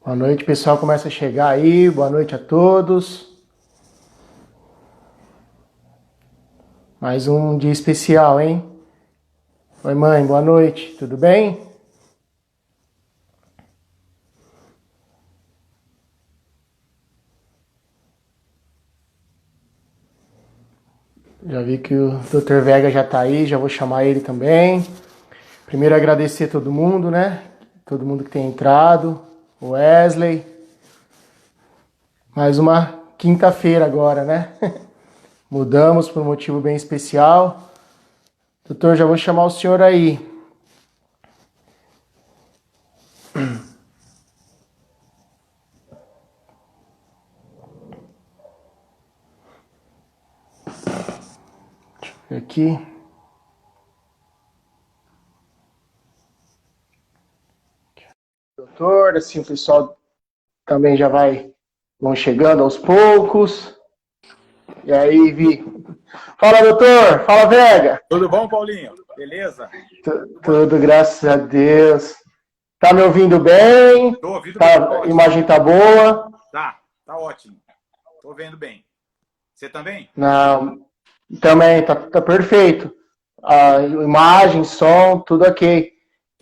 Boa noite, pessoal. Começa a chegar aí. Boa noite a todos. Mais um dia especial, hein? Oi, mãe. Boa noite. Tudo bem? Já vi que o Dr. Vega já tá aí. Já vou chamar ele também. Primeiro agradecer a todo mundo, né? Todo mundo que tem entrado. O Wesley. Mais uma quinta-feira agora, né? Mudamos por um motivo bem especial. Doutor, já vou chamar o senhor aí. Aqui. Doutor, assim o pessoal também já vão chegando aos poucos. E aí, Vi? Fala, doutor! Fala, Vega! Tudo bom, Paulinho? Beleza? Tudo, graças a Deus. Tá me ouvindo bem? Tô ouvindo bem, tá A ótimo. imagem tá boa? Tá ótimo. Tô vendo bem. Você também? Não, também, tá perfeito. A imagem, som, tudo ok.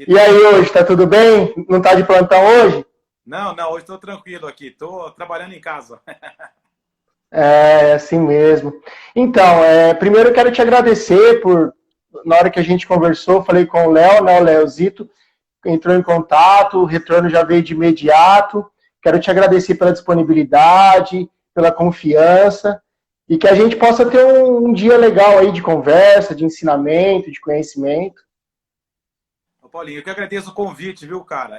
E aí, hoje, tá tudo bem? Não tá de plantão hoje? Não, hoje tô tranquilo aqui. Tô trabalhando em casa. É assim mesmo. Então, primeiro eu quero te agradecer na hora que a gente conversou, falei com o Léo, né, o Leozito, entrou em contato, o retorno já veio de imediato. Quero te agradecer pela disponibilidade, pela confiança, e que a gente possa ter um dia legal aí de conversa, de ensinamento, de conhecimento. Ô, Paulinho, eu que agradeço o convite, viu, cara?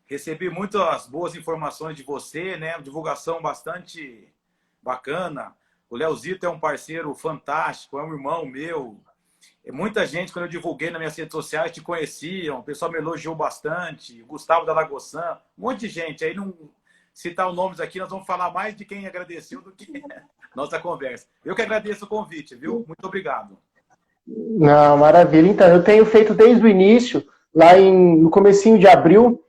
Recebi muitas boas informações de você, né? Divulgação bastante bacana. O Leozito é um parceiro fantástico, é um irmão meu. Muita gente, quando eu divulguei nas minhas redes sociais, te conheciam, o pessoal me elogiou bastante, Gustavo da Lagoçã, um monte de gente. Aí, não citar os nomes aqui, nós vamos falar mais de quem agradeceu do que nossa conversa. Eu que agradeço o convite, viu? Muito obrigado. Não, maravilha. Então, eu tenho feito desde o início, no comecinho de abril,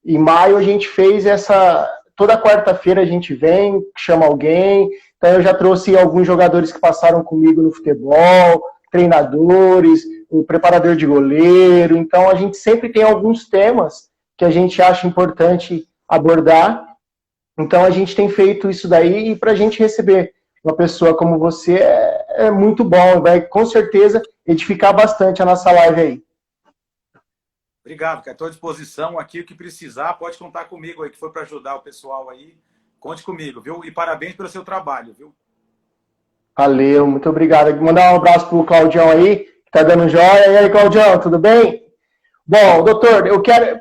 em maio, a gente fez toda quarta-feira a gente vem, chama alguém. Então, eu já trouxe alguns jogadores que passaram comigo no futebol, treinadores, o preparador de goleiro. Então, a gente sempre tem alguns temas que a gente acha importante abordar. Então, a gente tem feito isso daí, e para a gente receber uma pessoa como você é muito bom. Vai, com certeza, edificar bastante a nossa live aí. Obrigado, cara. Estou à disposição aqui. O que precisar, pode contar comigo aí, que foi para ajudar o pessoal aí. Conte comigo, viu? E parabéns pelo seu trabalho, viu? Valeu, muito obrigado. Vou mandar um abraço pro Claudião aí, que tá dando joia. E aí, Claudião, tudo bem? Bom, doutor,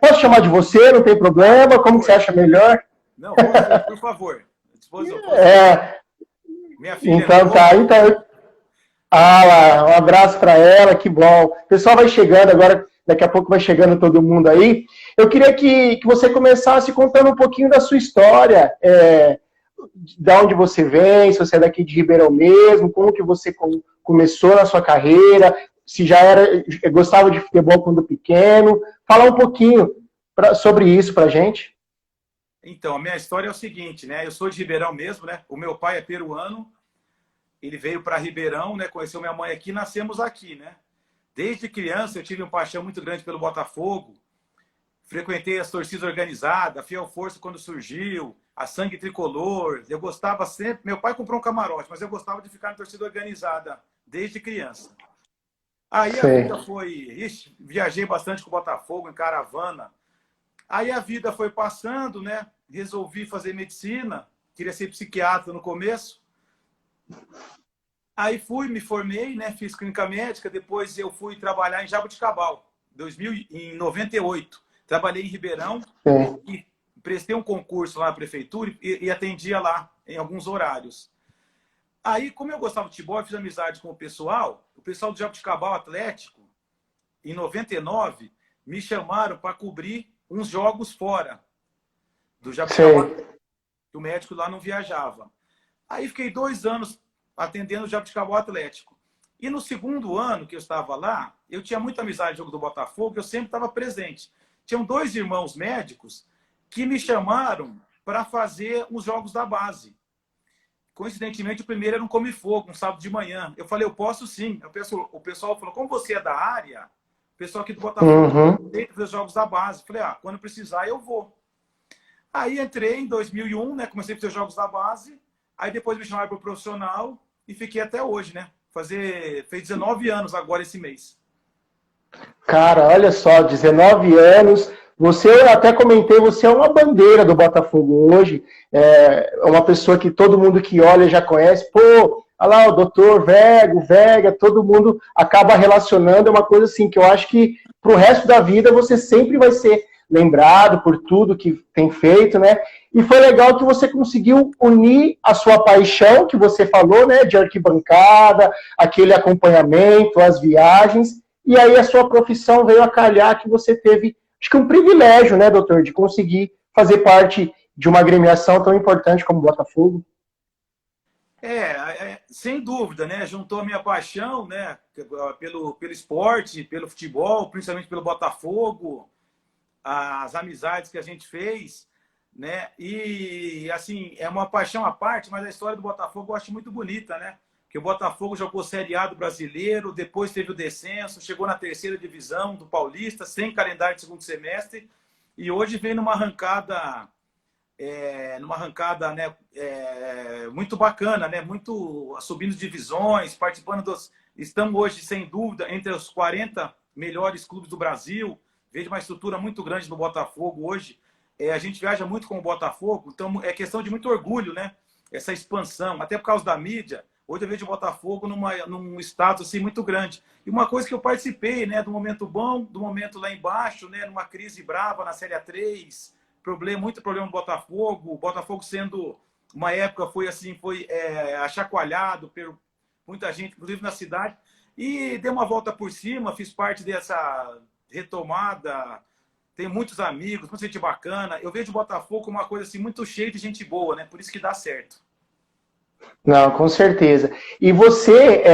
posso chamar de você, não tem problema? Como que você acha melhor? Não, pode, por favor. Disposição. Minha filha. Então tá, então. Ah lá, um abraço para ela, que bom. O pessoal vai chegando agora, daqui a pouco vai chegando todo mundo aí. Eu queria que você começasse contando um pouquinho da sua história, de onde você vem, se você é daqui de Ribeirão mesmo, como que você começou na sua carreira, se já gostava de futebol quando pequeno. Falar um pouquinho sobre isso pra gente. Então, a minha história é o seguinte, né? Eu sou de Ribeirão mesmo, né? O meu pai é peruano, ele veio para Ribeirão, né? Conheceu minha mãe aqui, nascemos aqui, né? Desde criança eu tive uma paixão muito grande pelo Botafogo, frequentei as torcidas organizadas, a Fiel Força quando surgiu, a Sangue Tricolor. Eu gostava sempre. Meu pai comprou um camarote, mas eu gostava de ficar na torcida organizada desde criança. Aí a vida foi. Ixi, viajei bastante com o Botafogo, em caravana. Aí a vida foi passando, né? Resolvi fazer medicina, queria ser psiquiatra no começo. Aí me formei, né? Fiz clínica médica, depois eu fui trabalhar em Jaboticabal, em 98. Trabalhei em Ribeirão e prestei um concurso lá na prefeitura e atendia lá em alguns horários. Aí, como eu gostava de futebol, eu fiz amizade com o pessoal do Jaboticabal Atlético, em 99, me chamaram para cobrir uns jogos fora do Jaboticabal, que o médico lá não viajava. Aí fiquei 2 anos atendendo o Jaboticabal Atlético. E no segundo ano que eu estava lá, eu tinha muita amizade no jogo do Botafogo, eu sempre estava presente. Tinham 2 irmãos médicos que me chamaram para fazer os jogos da base. Coincidentemente, o primeiro era um Come Fogo, um sábado de manhã. Eu falei, eu posso sim. O pessoal falou, como você é da área, o pessoal aqui do Botafogo tem que ver os jogos da base. Eu falei, quando precisar, eu vou. Aí entrei em 2001, né? Comecei a fazer os jogos da base. Aí depois me chamaram para o profissional e fiquei até hoje, né? Fez 19 anos agora esse mês. Cara, olha só, 19 anos. Você, eu até comentei, você é uma bandeira do Botafogo hoje. É uma pessoa que todo mundo que olha já conhece. Pô, olha lá, o doutor Vega, todo mundo acaba relacionando. É uma coisa assim que eu acho que pro resto da vida você sempre vai ser lembrado por tudo que tem feito, né? E foi legal que você conseguiu unir a sua paixão, que você falou, né, de arquibancada, aquele acompanhamento, as viagens, e aí a sua profissão veio a calhar que você teve, acho que um privilégio, né, doutor, de conseguir fazer parte de uma agremiação tão importante como o Botafogo. Sem dúvida, né? Juntou a minha paixão, né, pelo esporte, pelo futebol, principalmente pelo Botafogo, as amizades que a gente fez, né? E, assim, é uma paixão à parte, mas a história do Botafogo eu acho muito bonita, né? Que o Botafogo jogou Série A do Brasileiro, depois teve o descenso, chegou na 3ª divisão do Paulista, sem calendário de segundo semestre, e hoje vem numa arrancada, né, muito bacana, né? Muito subindo divisões, participando dos... Estamos hoje, sem dúvida, entre os 40 melhores clubes do Brasil. Vejo uma estrutura muito grande no Botafogo hoje. A gente viaja muito com o Botafogo, então é questão de muito orgulho, né? Essa expansão, até por causa da mídia. Hoje eu vejo o Botafogo num status assim, muito grande. E uma coisa que eu participei, né, do momento bom, do momento lá embaixo, né, numa crise brava na Série A3, muito problema no Botafogo. O Botafogo sendo, uma época, foi achacoalhado por muita gente, inclusive na cidade. E dei uma volta por cima, fiz parte dessa retomada, tenho muitos amigos, muita gente bacana. Eu vejo o Botafogo como uma coisa assim, muito cheia de gente boa, né? Por isso que dá certo. Não, com certeza. E você,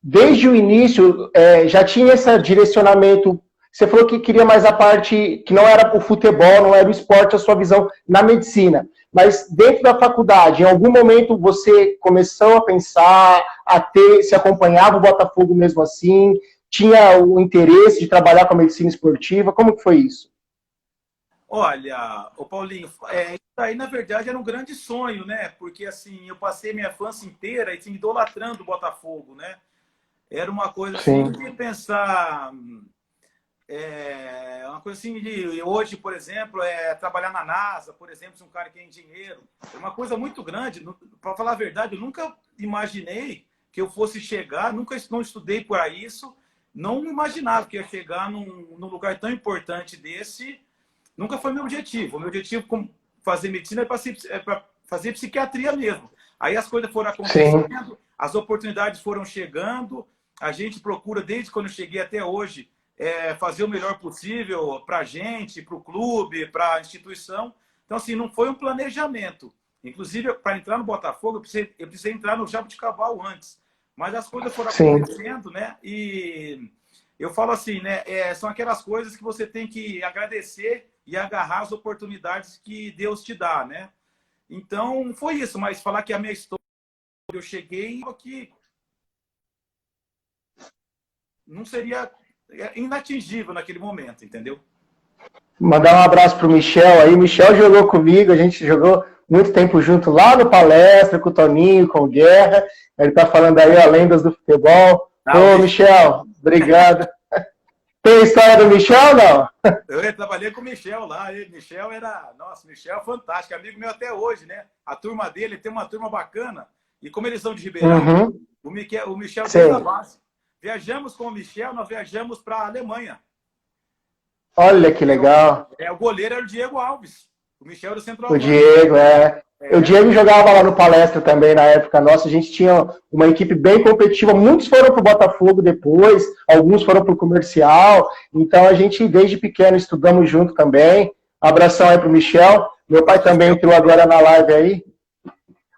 desde o início, já tinha esse direcionamento. Você falou que queria mais a parte que não era o futebol, não era o esporte, a sua visão na medicina. Mas dentro da faculdade, em algum momento você começou a pensar, se acompanhava o Botafogo mesmo assim? Tinha o interesse de trabalhar com a medicina esportiva? Como que foi isso? Olha, o Paulinho, isso aí na verdade era um grande sonho, né? Porque assim, eu passei minha infância inteira assim, idolatrando o Botafogo, né? Era uma coisa assim de pensar, uma coisa assim de hoje, por exemplo, trabalhar na NASA, por exemplo, se um cara que é engenheiro, é uma coisa muito grande. Para falar a verdade, eu nunca imaginei que eu fosse chegar, não estudei para isso. Não imaginava que ia chegar num lugar tão importante desse. Nunca foi meu objetivo. O meu objetivo com fazer medicina é para fazer psiquiatria mesmo. Aí as coisas foram acontecendo, as oportunidades foram chegando. A gente procura, desde quando eu cheguei até hoje, fazer o melhor possível para a gente, para o clube, para a instituição. Então, assim, não foi um planejamento. Inclusive, para entrar no Botafogo, eu precisei entrar no Jaboticabal antes. Mas as coisas foram acontecendo, né? E eu falo assim, né? São aquelas coisas que você tem que agradecer e agarrar as oportunidades que Deus te dá, né? Então, foi isso. Mas falar que a minha história, eu cheguei aqui, não seria inatingível naquele momento, entendeu? Mandar um abraço pro Michel aí. Michel jogou comigo, a gente jogou muito tempo junto lá no Palestra, com o Toninho, com o Guerra. Ele tá falando aí, ó, lendas do futebol. Ô, Michel, obrigado. Tem história do Michel, não? Eu trabalhei com o Michel lá. Michel era... Nossa, Michel é fantástico. Amigo meu até hoje, né? A turma dele tem uma turma bacana. E como eles são de Ribeirão, o Michel tem a base. Viajamos com o Michel, nós viajamos para a Alemanha. Olha que legal. O goleiro era o Diego Alves. O Michel era o centroavante. O Diego, O Diego jogava lá no Palestra também, na época nossa. A gente tinha uma equipe bem competitiva. Muitos foram para o Botafogo depois, alguns foram para o Comercial. Então, a gente, desde pequeno, estudamos junto também. Abração aí para o Michel. Meu pai também entrou agora na live aí.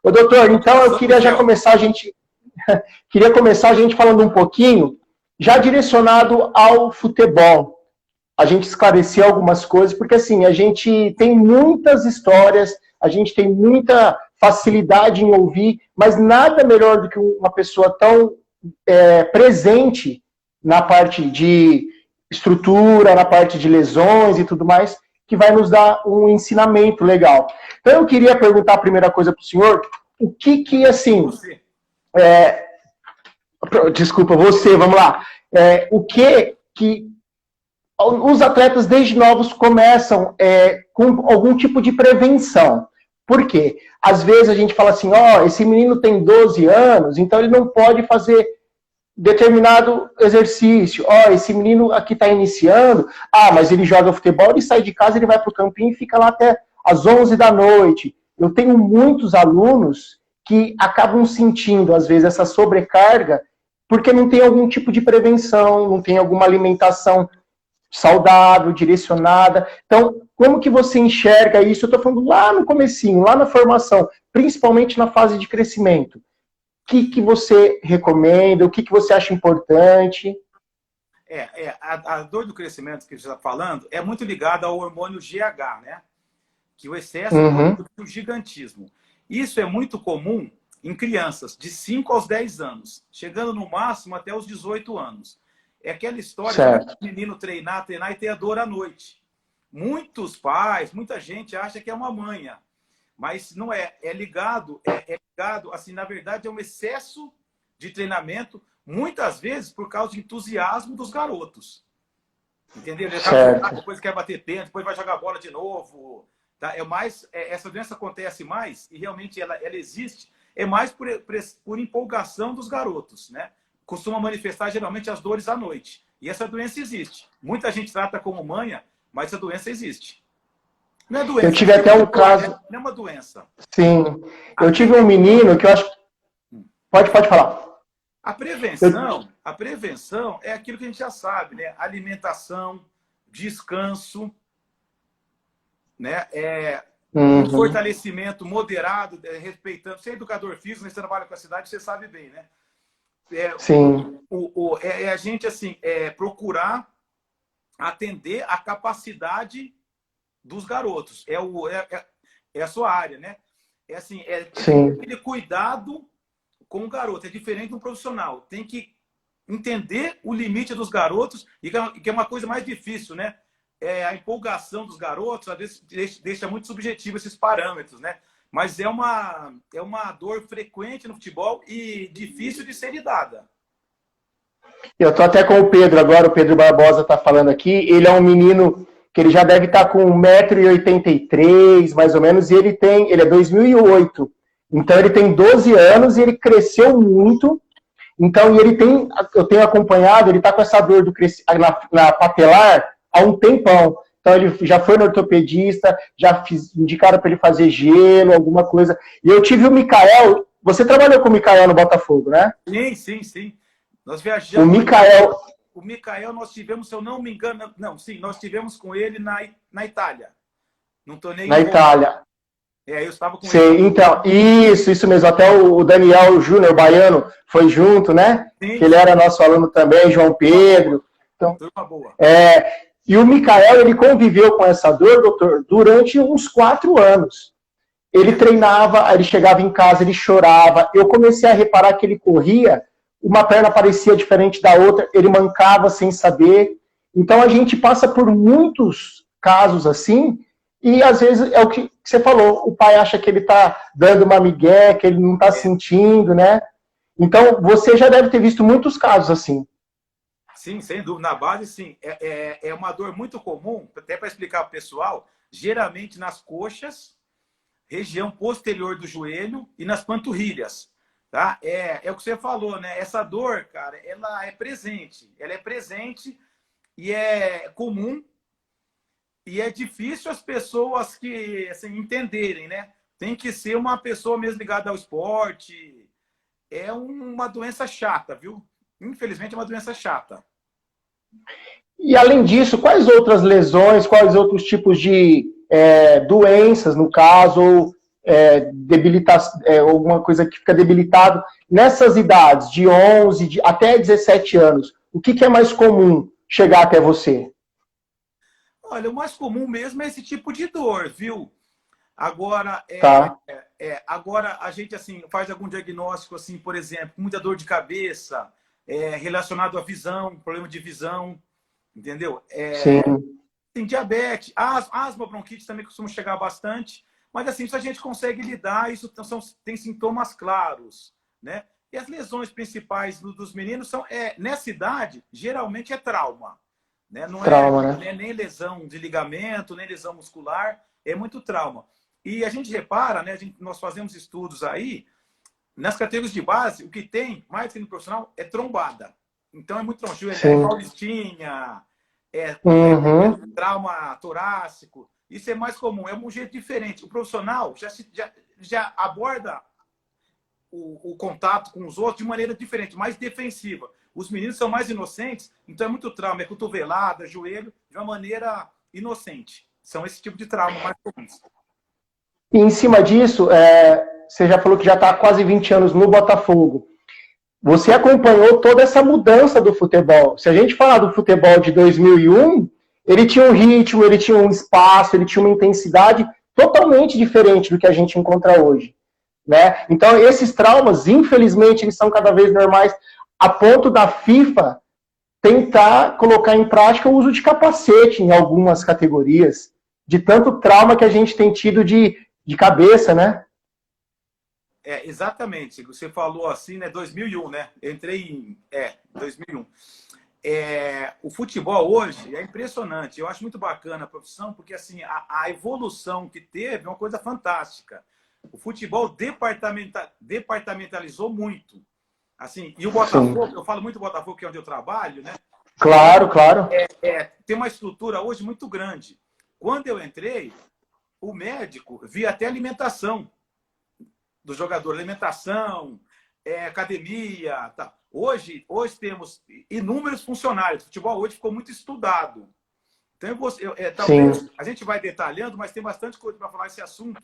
Ô, doutor, então eu queria já começar a gente... queria começar a gente falando um pouquinho, já direcionado ao futebol. a gente esclarecer algumas coisas, porque assim, a gente tem muitas histórias, a gente tem muita facilidade em ouvir, mas nada melhor do que uma pessoa tão presente na parte de estrutura, na parte de lesões e tudo mais, que vai nos dar um ensinamento legal. Então eu queria perguntar a primeira coisa para o senhor, o que assim... Desculpa, vamos lá. O que os atletas desde novos começam com algum tipo de prevenção? Por quê? Às vezes a gente fala assim, esse menino tem 12 anos, então ele não pode fazer determinado exercício. Esse menino aqui está iniciando, mas ele joga futebol, ele sai de casa, ele vai para o campinho e fica lá até às 11 da noite. Eu tenho muitos alunos que acabam sentindo, às vezes, essa sobrecarga, porque não tem algum tipo de prevenção, não tem alguma alimentação saudável, direcionada. Então, como que você enxerga isso? Eu estou falando lá no comecinho, lá na formação, principalmente na fase de crescimento. O que você recomenda? O que você acha importante? A dor do crescimento que você está falando é muito ligada ao hormônio GH, né? Que o excesso do gigantismo. Isso é muito comum em crianças de 5 aos 10 anos, chegando no máximo até os 18 anos. É aquela história de menino treinar e ter a dor à noite. Muitos pais, muita gente acha que é uma manha, mas não é. É ligado, assim, na verdade, é um excesso de treinamento, muitas vezes por causa do entusiasmo dos garotos. Entendeu? Depois quer bater pênalti, depois vai jogar bola de novo. Tá? Essa doença acontece mais, e realmente ela existe, mais por empolgação dos garotos, né? Costuma manifestar geralmente as dores à noite. E essa doença existe. Muita gente trata como manha, mas essa doença existe. Não é doença. Eu tive até um caso... Não é uma doença. Sim. Eu tive um menino que eu acho... Pode falar. A prevenção é aquilo que a gente já sabe, né? Alimentação, descanso, né? Um fortalecimento moderado, respeitando. Você é educador físico, você trabalha com a cidade, você sabe bem, né? Sim. A gente, assim, procurar atender a capacidade dos garotos. É a sua área, né? Aquele cuidado com o garoto. É diferente do profissional. Tem que entender o limite dos garotos, e que é uma coisa mais difícil, né? A empolgação dos garotos, às vezes, deixa muito subjetivo esses parâmetros, né? Mas é uma dor frequente no futebol e difícil de ser lidada. Eu estou até com o Pedro agora, o Pedro Barbosa está falando aqui. Ele é um menino que ele já deve estar com 1,83 m, mais ou menos, e ele é 2008. Então ele tem 12 anos e ele cresceu muito. Então, eu tenho acompanhado, ele está com essa dor na patelar há um tempão. Então, ele já foi no ortopedista, indicaram para ele fazer gelo, alguma coisa. E eu tive o Mikael. Você trabalhou com o Mikael no Botafogo, né? Sim. Nós viajamos. O Mikael, nós tivemos, se eu não me engano... nós tivemos com ele na Itália. Não estou nem... Na Itália. Eu estava com ele. Então, isso mesmo. Até o Daniel Júnior, o baiano, foi junto, né? Sim. Ele era nosso aluno também, João Pedro. Então, turma boa. E o Mikael, ele conviveu com essa dor, doutor, durante uns 4 anos. Ele treinava, ele chegava em casa, ele chorava. Eu comecei a reparar que ele corria, uma perna parecia diferente da outra, ele mancava sem saber. Então, a gente passa por muitos casos assim, e às vezes é o que você falou, o pai acha que ele está dando uma migué, que ele não está sentindo, né? Então, você já deve ter visto muitos casos assim. Sim, sem dúvida. Na base, sim. É uma dor muito comum, até para explicar para o pessoal, geralmente nas coxas, região posterior do joelho e nas panturrilhas. Tá? É o que você falou, né? Essa dor, cara, ela é presente. Ela é presente e é comum. E é difícil as pessoas que entenderem, né? Tem que ser uma pessoa mesmo ligada ao esporte. É uma doença chata, viu? Infelizmente é uma doença chata. E além disso, quais outras lesões, quais outros tipos de doenças, no caso, ou alguma coisa que fica debilitado nessas idades, de 11 até 17 anos? O que é mais comum chegar até você? Olha, o mais comum mesmo é esse tipo de dor, viu? Agora, Tá. agora a gente assim faz algum diagnóstico, assim, por exemplo, muita dor de cabeça, relacionado à visão, problema de visão, entendeu? Sim. Tem diabetes, asma, bronquite também costuma chegar bastante, mas assim, isso a gente consegue lidar, isso tem sintomas claros, né? E as lesões principais dos meninos são, nessa idade, geralmente é trauma, né? Trauma, Não né? é nem lesão de ligamento, nem lesão muscular, é muito trauma. E a gente repara, né? Nós fazemos estudos aí, nas categorias de base, o que tem, mais que no profissional, é trombada. Então é muito trauma, Sim. paulistinha, Uhum. trauma torácico. Isso é mais comum, é um jeito diferente. O profissional já aborda o contato com os outros de maneira diferente, mais defensiva. Os meninos são mais inocentes, então é muito trauma, é cotovelada, joelho, de uma maneira inocente. São esse tipo de trauma mais comuns. E em cima disso, você já falou que já está há quase 20 anos no Botafogo. Você acompanhou toda essa mudança do futebol. Se a gente falar do futebol de 2001, ele tinha um ritmo, ele tinha um espaço, ele tinha uma intensidade totalmente diferente do que a gente encontra hoje, né? Então, esses traumas, infelizmente, eles são cada vez normais, a ponto da FIFA tentar colocar em prática o uso de capacete em algumas categorias, de tanto trauma que a gente tem tido de cabeça, né? Exatamente. Você falou assim, né? 2001, né? Eu entrei em 2001. O futebol hoje é impressionante. Eu acho muito bacana a profissão, porque assim a evolução que teve é uma coisa fantástica. O futebol departamentalizou muito. Assim, e o Sim. Botafogo, eu falo muito do Botafogo, que é onde eu trabalho, né? Claro, claro. Tem uma estrutura hoje muito grande. Quando eu entrei, o médico via até alimentação do jogador, alimentação, academia, tá. Hoje temos inúmeros funcionários. O futebol hoje ficou muito estudado. Então, talvez Sim. a gente vai detalhando, mas tem bastante coisa para falar esse assunto.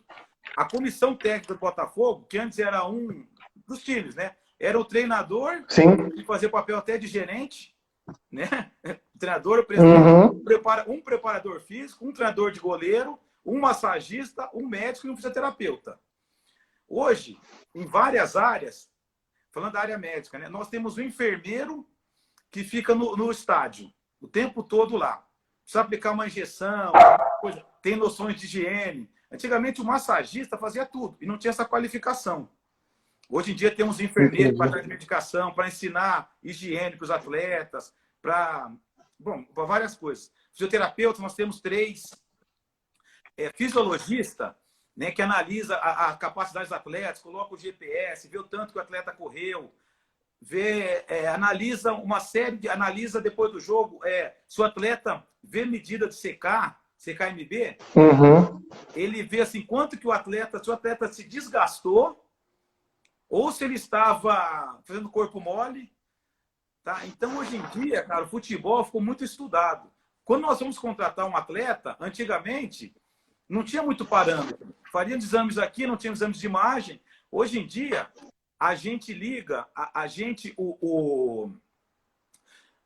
A comissão técnica do Botafogo, que antes era um dos times, né? Era o treinador, Sim. que fazia papel até de gerente, né? O treinador, o presidente, Uhum. um preparador físico, um treinador de goleiro, um massagista, um médico e um fisioterapeuta. Hoje, em várias áreas, falando da área médica, né, nós temos um enfermeiro que fica no estádio, o tempo todo lá. Precisa aplicar uma injeção, tem noções de higiene. Antigamente, o massagista fazia tudo e não tinha essa qualificação. Hoje em dia, temos enfermeiros para dar medicação, para ensinar higiene para os atletas, para várias coisas. Fisioterapeuta, nós temos 3. Fisiologista, né, que analisa a capacidade dos atletas, coloca o GPS, vê o tanto que o atleta correu, analisa uma série analisa depois do jogo, se o atleta vê medida de CKMB, ele vê assim quanto que se o atleta se desgastou ou se ele estava fazendo corpo mole, tá? Então hoje em dia, cara, o futebol ficou muito estudado. Quando nós vamos contratar um atleta, antigamente não tinha muito parâmetro. Faríamos exames aqui, não tinha exames de imagem. Hoje em dia, a gente liga,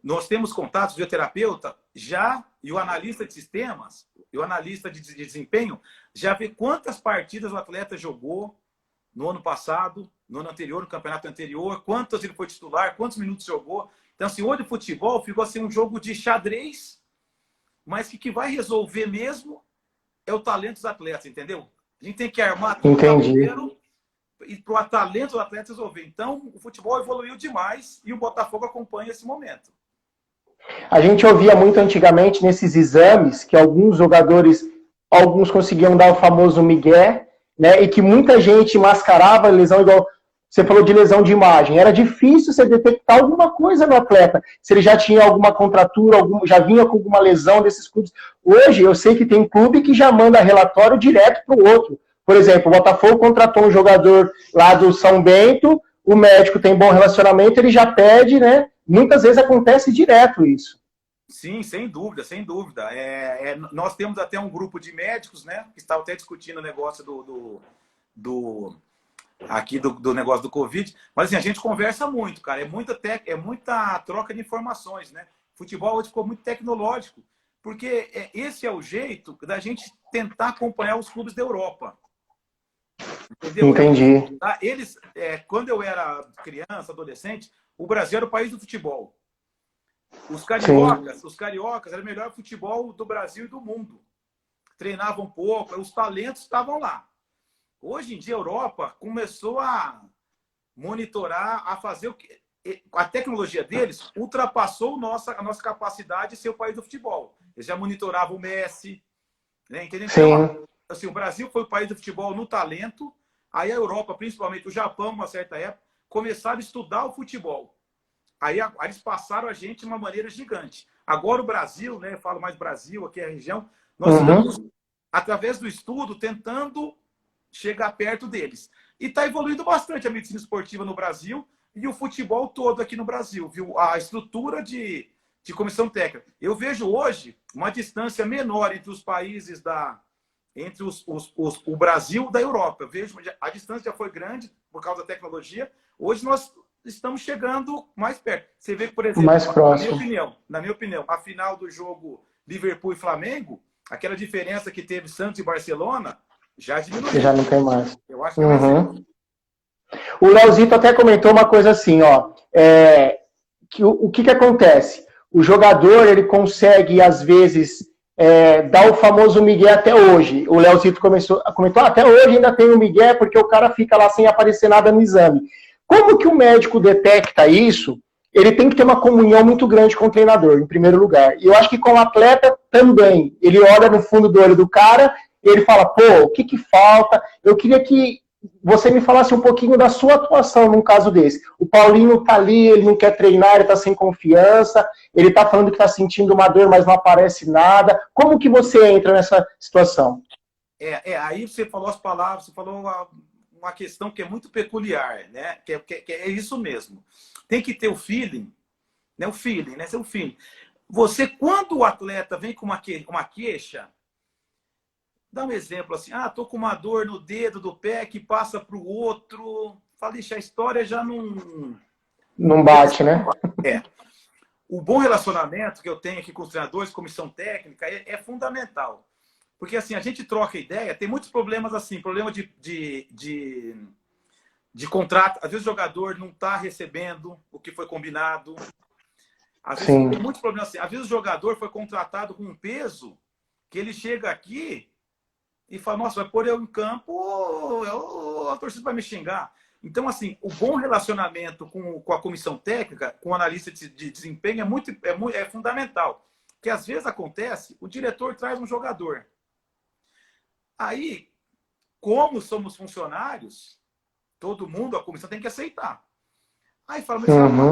nós temos contatos de terapeuta e o analista de sistemas, e o analista de desempenho, já vê quantas partidas o atleta jogou no ano passado, no ano anterior, no campeonato anterior, quantas ele foi titular, quantos minutos jogou. Então, assim, hoje o futebol ficou assim, um jogo de xadrez, mas que vai resolver mesmo é o talento dos atletas, entendeu? A gente tem que armar tudo primeiro e para o talento do atleta resolver. Então, o futebol evoluiu demais e o Botafogo acompanha esse momento. A gente ouvia muito antigamente nesses exames que alguns conseguiam dar o famoso migué, né? E que muita gente mascarava a lesão, igual você falou de lesão de imagem. Era difícil você detectar alguma coisa no atleta, se ele já tinha alguma contratura, já vinha com alguma lesão desses clubes. Hoje, eu sei que tem clube que já manda relatório direto para o outro. Por exemplo, o Botafogo contratou um jogador lá do São Bento, o médico tem bom relacionamento, ele já pede, né? Muitas vezes acontece direto isso. Sim, sem dúvida, sem dúvida. Nós temos até um grupo de médicos, né, que estavam até discutindo o negócio do negócio do Covid, mas assim, a gente conversa muito, cara. É muita troca de informações, né? O futebol hoje ficou muito tecnológico. Porque esse é o jeito da gente tentar acompanhar os clubes da Europa. Entendeu? Entendi. Quando eu era criança, adolescente, o Brasil era o país do futebol. Os cariocas eram o melhor futebol do Brasil e do mundo. Treinavam pouco, os talentos estavam lá. Hoje em dia, a Europa começou a monitorar, a fazer o que... A tecnologia deles ultrapassou a nossa capacidade de ser o país do futebol. Eles já monitoravam o Messi, né? Entendeu? Então, assim, o Brasil foi o país do futebol no talento, aí a Europa, principalmente o Japão, uma certa época, começaram a estudar o futebol. Aí eles passaram a gente de uma maneira gigante. Agora o Brasil, né? Eu falo mais Brasil, aqui é a região, nós estamos, através do estudo, tentando chegar perto deles. E está evoluindo bastante a medicina esportiva no Brasil e o futebol todo aqui no Brasil, viu? A estrutura de comissão técnica. Eu vejo hoje uma distância menor entre os países entre o Brasil e da Europa. Eu vejo a distância já foi grande por causa da tecnologia. Hoje nós estamos chegando mais perto. Você vê que, por exemplo, mais próximo. Na minha opinião, a final do jogo Liverpool e Flamengo, aquela diferença que teve Santos e Barcelona, já diminuiu. Já não tem mais. Eu acho que vai ser. O Leozito até comentou uma coisa assim, ó. O que acontece? O jogador, ele consegue, às vezes, dar o famoso migué até hoje. O Leozito comentou, até hoje ainda tem o migué, porque o cara fica lá sem aparecer nada no exame. Como que o médico detecta isso? Ele tem que ter uma comunhão muito grande com o treinador, em primeiro lugar. E eu acho que com o atleta também. Ele olha no fundo do olho do cara e ele fala, pô, o que falta? Eu queria que você me falasse um pouquinho da sua atuação num caso desse. O Paulinho tá ali, ele não quer treinar, ele tá sem confiança, ele tá falando que tá sentindo uma dor, mas não aparece nada. Como que você entra nessa situação? Aí você falou as palavras, você falou uma questão que é muito peculiar, né? Que é isso mesmo. Tem que ter o feeling, né? O feeling, né? Seu feeling. Você, quando o atleta vem com uma queixa, dá um exemplo assim, tô com uma dor no dedo do pé que passa para o outro. Fala, a história já não... Não bate, né? O bom relacionamento que eu tenho aqui com os treinadores, comissão técnica, é fundamental. Porque assim, a gente troca ideia, tem muitos problemas assim, problema de contrato. Às vezes o jogador não está recebendo o que foi combinado. Às vezes tem muitos problemas assim. Às vezes o jogador foi contratado com um peso que ele chega aqui e fala, nossa, vai pôr eu em campo, a torcida vai me xingar. Então, assim, o bom relacionamento com a comissão técnica, com o analista de desempenho é fundamental. Porque às vezes acontece, o diretor traz um jogador. Aí, como somos funcionários, todo mundo, a comissão tem que aceitar. Aí fala, mas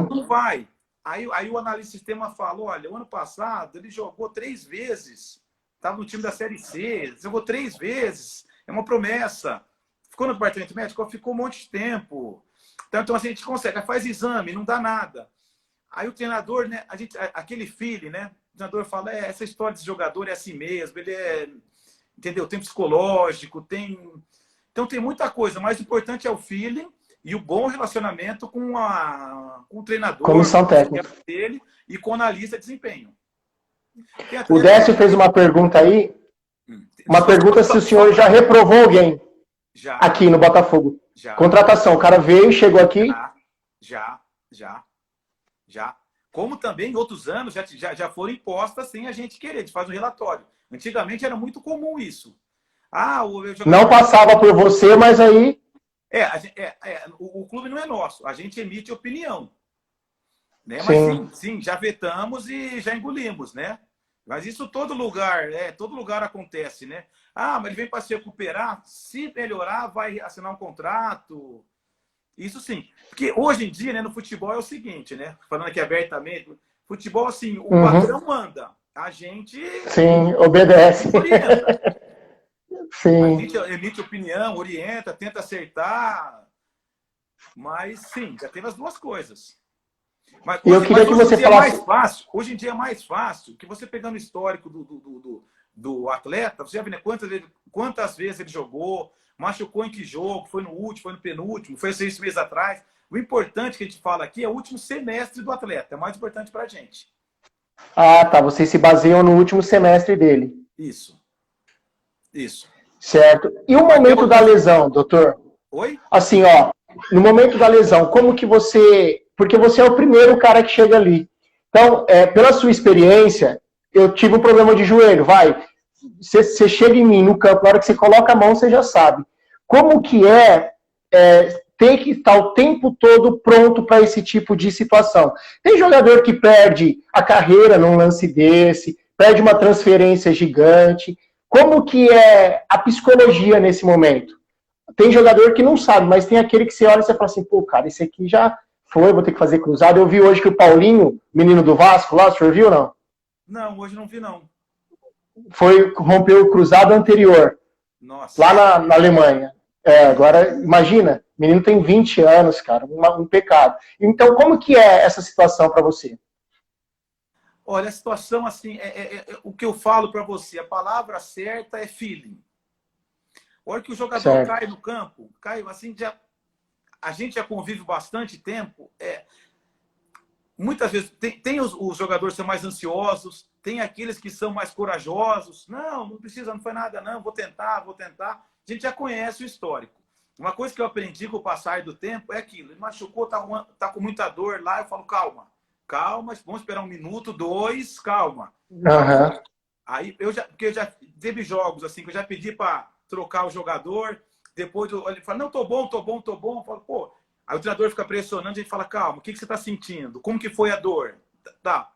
não vai. Aí o analista de sistema fala, olha, o ano passado ele jogou 3 vezes. Estava no time da Série C, jogou 3 vezes, é uma promessa. Ficou no departamento médico, ficou um monte de tempo. Então assim, a gente consegue, faz exame, não dá nada. Aí o treinador, né, aquele feeling, né? O treinador fala, essa história desse jogador é assim mesmo, ele entendeu? Tem psicológico, tem... Então tem muita coisa, mas o importante é o feeling e o bom relacionamento com o treinador, comissão técnica dele e com o analista de desempenho. O Décio fez uma pergunta aí. Uma pergunta se o senhor já reprovou alguém aqui no Botafogo. Contratação. O cara veio, chegou aqui. Já. Como também em outros anos já foram impostas sem a gente querer. A gente faz um relatório. Antigamente era muito comum isso. Não passava por você, mas aí... O clube não é nosso. A gente emite opinião. Né? Mas sim, já vetamos e já engolimos, né? Mas isso todo lugar acontece, né? Mas ele vem para se recuperar, se melhorar, vai assinar um contrato. Isso sim. Porque hoje em dia, né, no futebol é o seguinte, né? Falando aqui abertamente, futebol, assim, o patrão manda. A gente... Sim, obedece. Orienta. Sim. A gente emite opinião, orienta, tenta acertar. Mas, sim, já teve as duas coisas. Mas hoje, eu queria que você falasse... Hoje em dia é mais fácil que você pegando o histórico do atleta, você já vê, né, quantas vezes ele jogou, machucou em que jogo, foi no último, foi no penúltimo, foi 6 meses atrás. O importante que a gente fala aqui é o último semestre do atleta, é o mais importante para a gente. Ah, tá. Vocês se baseiam no último semestre dele. Isso, isso. Certo. E o Até momento da lesão, doutor? Oi? Assim, ó, no momento da lesão, como que você... Porque você é o primeiro cara que chega ali. Então, pela sua experiência, eu tive um problema de joelho, vai. Você chega em mim no campo, na hora que você coloca a mão, você já sabe. Como que ter que estar o tempo todo pronto para esse tipo de situação? Tem jogador que perde a carreira num lance desse, perde uma transferência gigante. Como que é a psicologia nesse momento? Tem jogador que não sabe, mas tem aquele que você olha e você fala assim, pô, cara, esse aqui já foi, vou ter que fazer cruzado. Eu vi hoje que o Paulinho, menino do Vasco lá, o senhor viu, não? Não, hoje não vi, não. Rompeu o cruzado anterior, Nossa. lá na Alemanha. Agora, imagina, o menino tem 20 anos, cara, um pecado. Então, como que é essa situação para você? Olha, a situação assim, o que eu falo para você, a palavra certa é feeling. A hora que o jogador Certo. cai no campo, cai assim, a gente já convive bastante tempo. Muitas vezes tem os jogadores que são mais ansiosos, tem aqueles que são mais corajosos. Não precisa, não foi nada, não, vou tentar. A gente já conhece o histórico. Uma coisa que eu aprendi com o passar do tempo é aquilo. Ele machucou, tá com muita dor lá, eu falo, calma, vamos esperar 1 minuto, 2, calma. Uhum. Aí porque eu já teve jogos assim que eu já pedi para trocar o jogador, depois ele fala, não, tô bom. Eu falo, pô, aí o treinador fica pressionando, a gente fala, calma, o que você está sentindo? Como que foi a dor? Tá,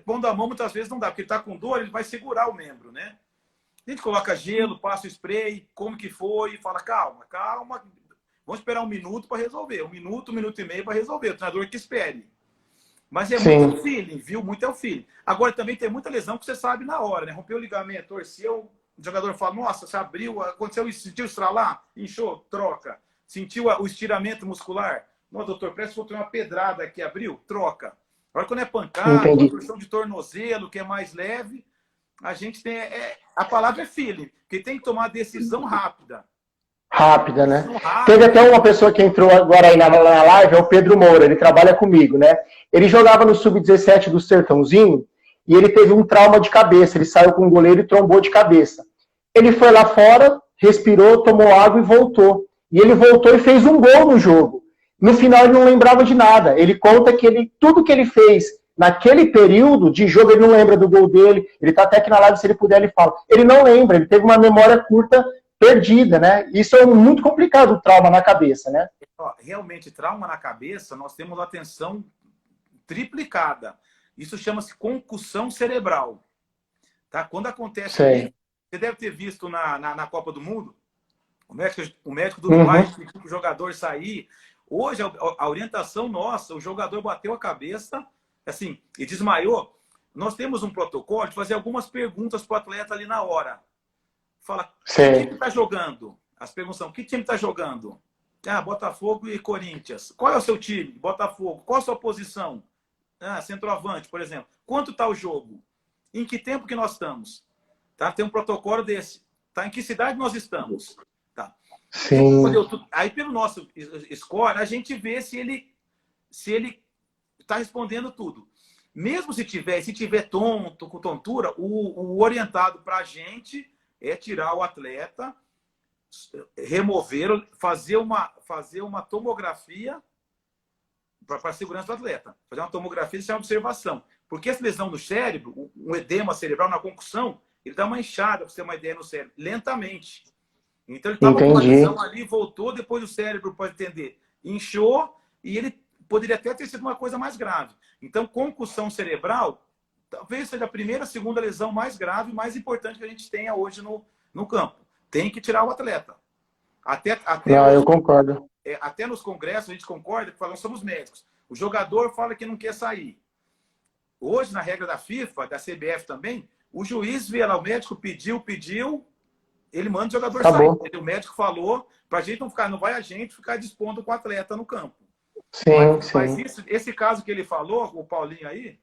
pondo a mão muitas vezes não dá, porque ele está com dor, ele vai segurar o membro, né? A gente coloca gelo, passa o spray, como que foi, fala, calma, vamos esperar 1 minuto para resolver, 1 minuto e meio para resolver, o treinador que espere. Mas muito o feeling, viu? Muito é o feeling. Agora também tem muita lesão que você sabe na hora, né? Rompeu o ligamento, torceu, o jogador fala, nossa, você abriu, aconteceu isso, sentiu estralar? Inchou, troca. Sentiu o estiramento muscular? Não, doutor, parece que foi uma pedrada que abriu, troca. Agora quando é pancada, uma torção de tornozelo, que é mais leve, a gente tem... a palavra é feeling, porque tem que tomar decisão rápida. Rápida, né? Teve até uma pessoa que entrou agora aí na live, é o Pedro Moura, ele trabalha comigo, né? Ele jogava no Sub-17 do Sertãozinho e ele teve um trauma de cabeça, ele saiu com o goleiro e trombou de cabeça. Ele foi lá fora, respirou, tomou água e voltou. E ele voltou e fez um gol no jogo. No final ele não lembrava de nada. Ele conta que tudo que ele fez naquele período de jogo, ele não lembra do gol dele. Ele tá até aqui na live, se ele puder, ele fala. Ele não lembra, ele teve uma memória curta perdida, né? Isso é muito complicado, o trauma na cabeça, né? Realmente, trauma na cabeça, nós temos atenção triplicada. Isso chama-se concussão cerebral. Tá? Quando acontece... Você deve ter visto na Copa do Mundo, o médico do Uruguai pediu para o jogador sair. Hoje, a orientação nossa, o jogador bateu a cabeça assim, e desmaiou. Nós temos um protocolo de fazer algumas perguntas para o atleta ali na hora. Fala, que time está jogando? As perguntas são, que time está jogando? Ah, Botafogo e Corinthians. Qual é o seu time? Botafogo. Qual a sua posição? Ah, centroavante, por exemplo. Quanto está o jogo? Em que tempo que nós estamos? Tá? Tem um protocolo desse. Tá? Em que cidade nós estamos? Tá. Sim. Aí, pelo nosso score, a gente vê se ele está respondendo tudo. Mesmo se tiver tonto, com tontura, o orientado para a gente é tirar o atleta, remover, fazer uma tomografia para a segurança do atleta. Fazer uma tomografia e uma observação. Porque essa lesão no cérebro, um edema cerebral na concussão, ele dá uma inchada, para você ter uma ideia, no cérebro, lentamente. Então ele estava com uma lesão ali, voltou, depois o cérebro, pode entender, inchou, e ele poderia até ter sido uma coisa mais grave. Então, concussão cerebral, talvez seja a primeira, segunda lesão mais grave, mais importante que a gente tenha hoje no campo. Tem que tirar o atleta. Eu concordo. Até nos congressos a gente concorda que nós somos médicos. O jogador fala que não quer sair. Hoje, na regra da FIFA, da CBF também, o juiz vê lá, o médico pediu, ele manda o jogador sair. O médico falou, para a gente não vai a gente ficar dispondo com o atleta no campo. Mas esse caso que ele falou, o Paulinho aí,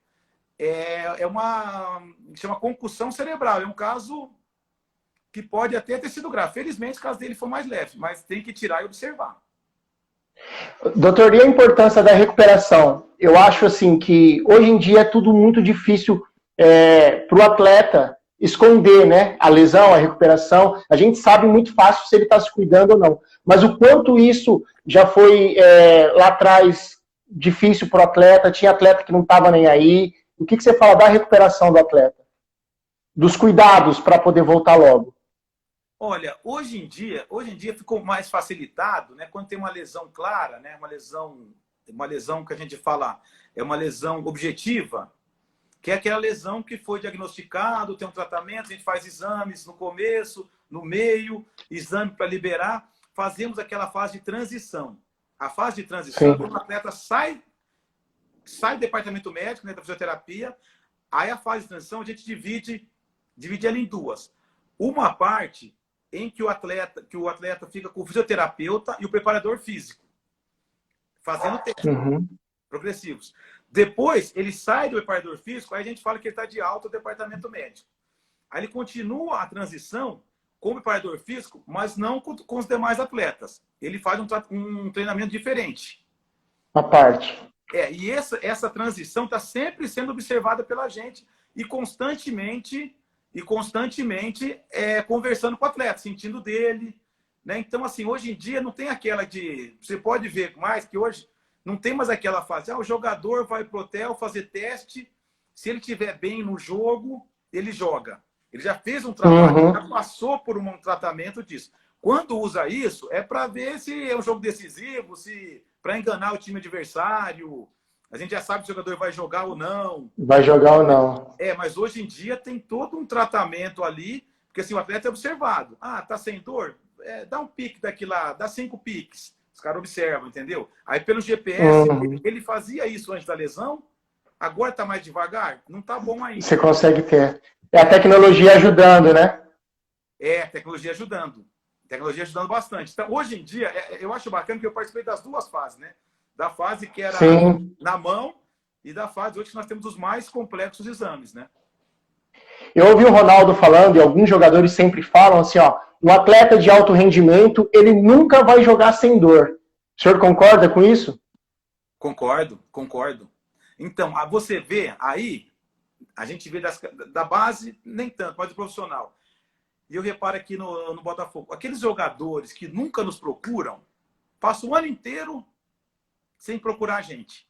chama concussão cerebral. É um caso que pode até ter sido grave. Felizmente, o caso dele foi mais leve, mas tem que tirar e observar. Doutor, e a importância da recuperação? Eu acho assim que hoje em dia é tudo muito difícil para o atleta esconder, né, a lesão, a recuperação. A gente sabe muito fácil se ele está se cuidando ou não. Mas o quanto isso já foi lá atrás difícil para o atleta, tinha atleta que não estava nem aí. O que você fala da recuperação do atleta? Dos cuidados para poder voltar logo? Olha, hoje em dia ficou mais facilitado, né? Quando tem uma lesão clara, né? Uma lesão que a gente fala é uma lesão objetiva, que é aquela lesão que foi diagnosticado, tem um tratamento, a gente faz exames no começo, no meio, exame para liberar, fazemos aquela fase de transição. A fase de transição, quando o atleta sai do departamento médico, né, da fisioterapia, aí a fase de transição a gente divide ela em duas. Uma parte em que o atleta fica com o fisioterapeuta e o preparador físico, fazendo testes progressivos. Depois, ele sai do preparador físico, aí a gente fala que ele está de alta no departamento médico. Aí ele continua a transição com o preparador físico, mas não com os demais atletas. Ele faz um treinamento diferente. A parte. E essa transição está sempre sendo observada pela gente e constantemente conversando com o atleta, sentindo dele, né? Então, assim, hoje em dia não tem aquela de... Você pode ver mais que hoje não tem mais aquela fase. O jogador vai pro hotel fazer teste, se ele estiver bem no jogo, ele joga. Ele já fez um trabalho, já passou por um tratamento disso. Quando usa isso, é para ver se é um jogo decisivo, se para enganar o time adversário. A gente já sabe se o jogador vai jogar ou não. Vai jogar ou não. Mas hoje em dia tem todo um tratamento ali, porque assim, o atleta é observado. Tá sem dor? Dá um pique daqui lá, dá 5 piques. Os caras observam, entendeu? Aí pelo GPS, ele fazia isso antes da lesão, agora tá mais devagar? Não tá bom ainda. Você consegue ter. É a tecnologia ajudando, né? A tecnologia ajudando. Tecnologia ajudando bastante. Então, hoje em dia, eu acho bacana que eu participei das duas fases, né? Da fase que era na mão e da fase hoje que nós temos os mais complexos exames, né? Eu ouvi o Ronaldo falando, e alguns jogadores sempre falam assim, um atleta de alto rendimento, ele nunca vai jogar sem dor. O senhor concorda com isso? Concordo. Então, você vê aí, a gente vê da base, nem tanto, mas do profissional. E eu reparo aqui no Botafogo, aqueles jogadores que nunca nos procuram, passam o ano inteiro sem procurar a gente.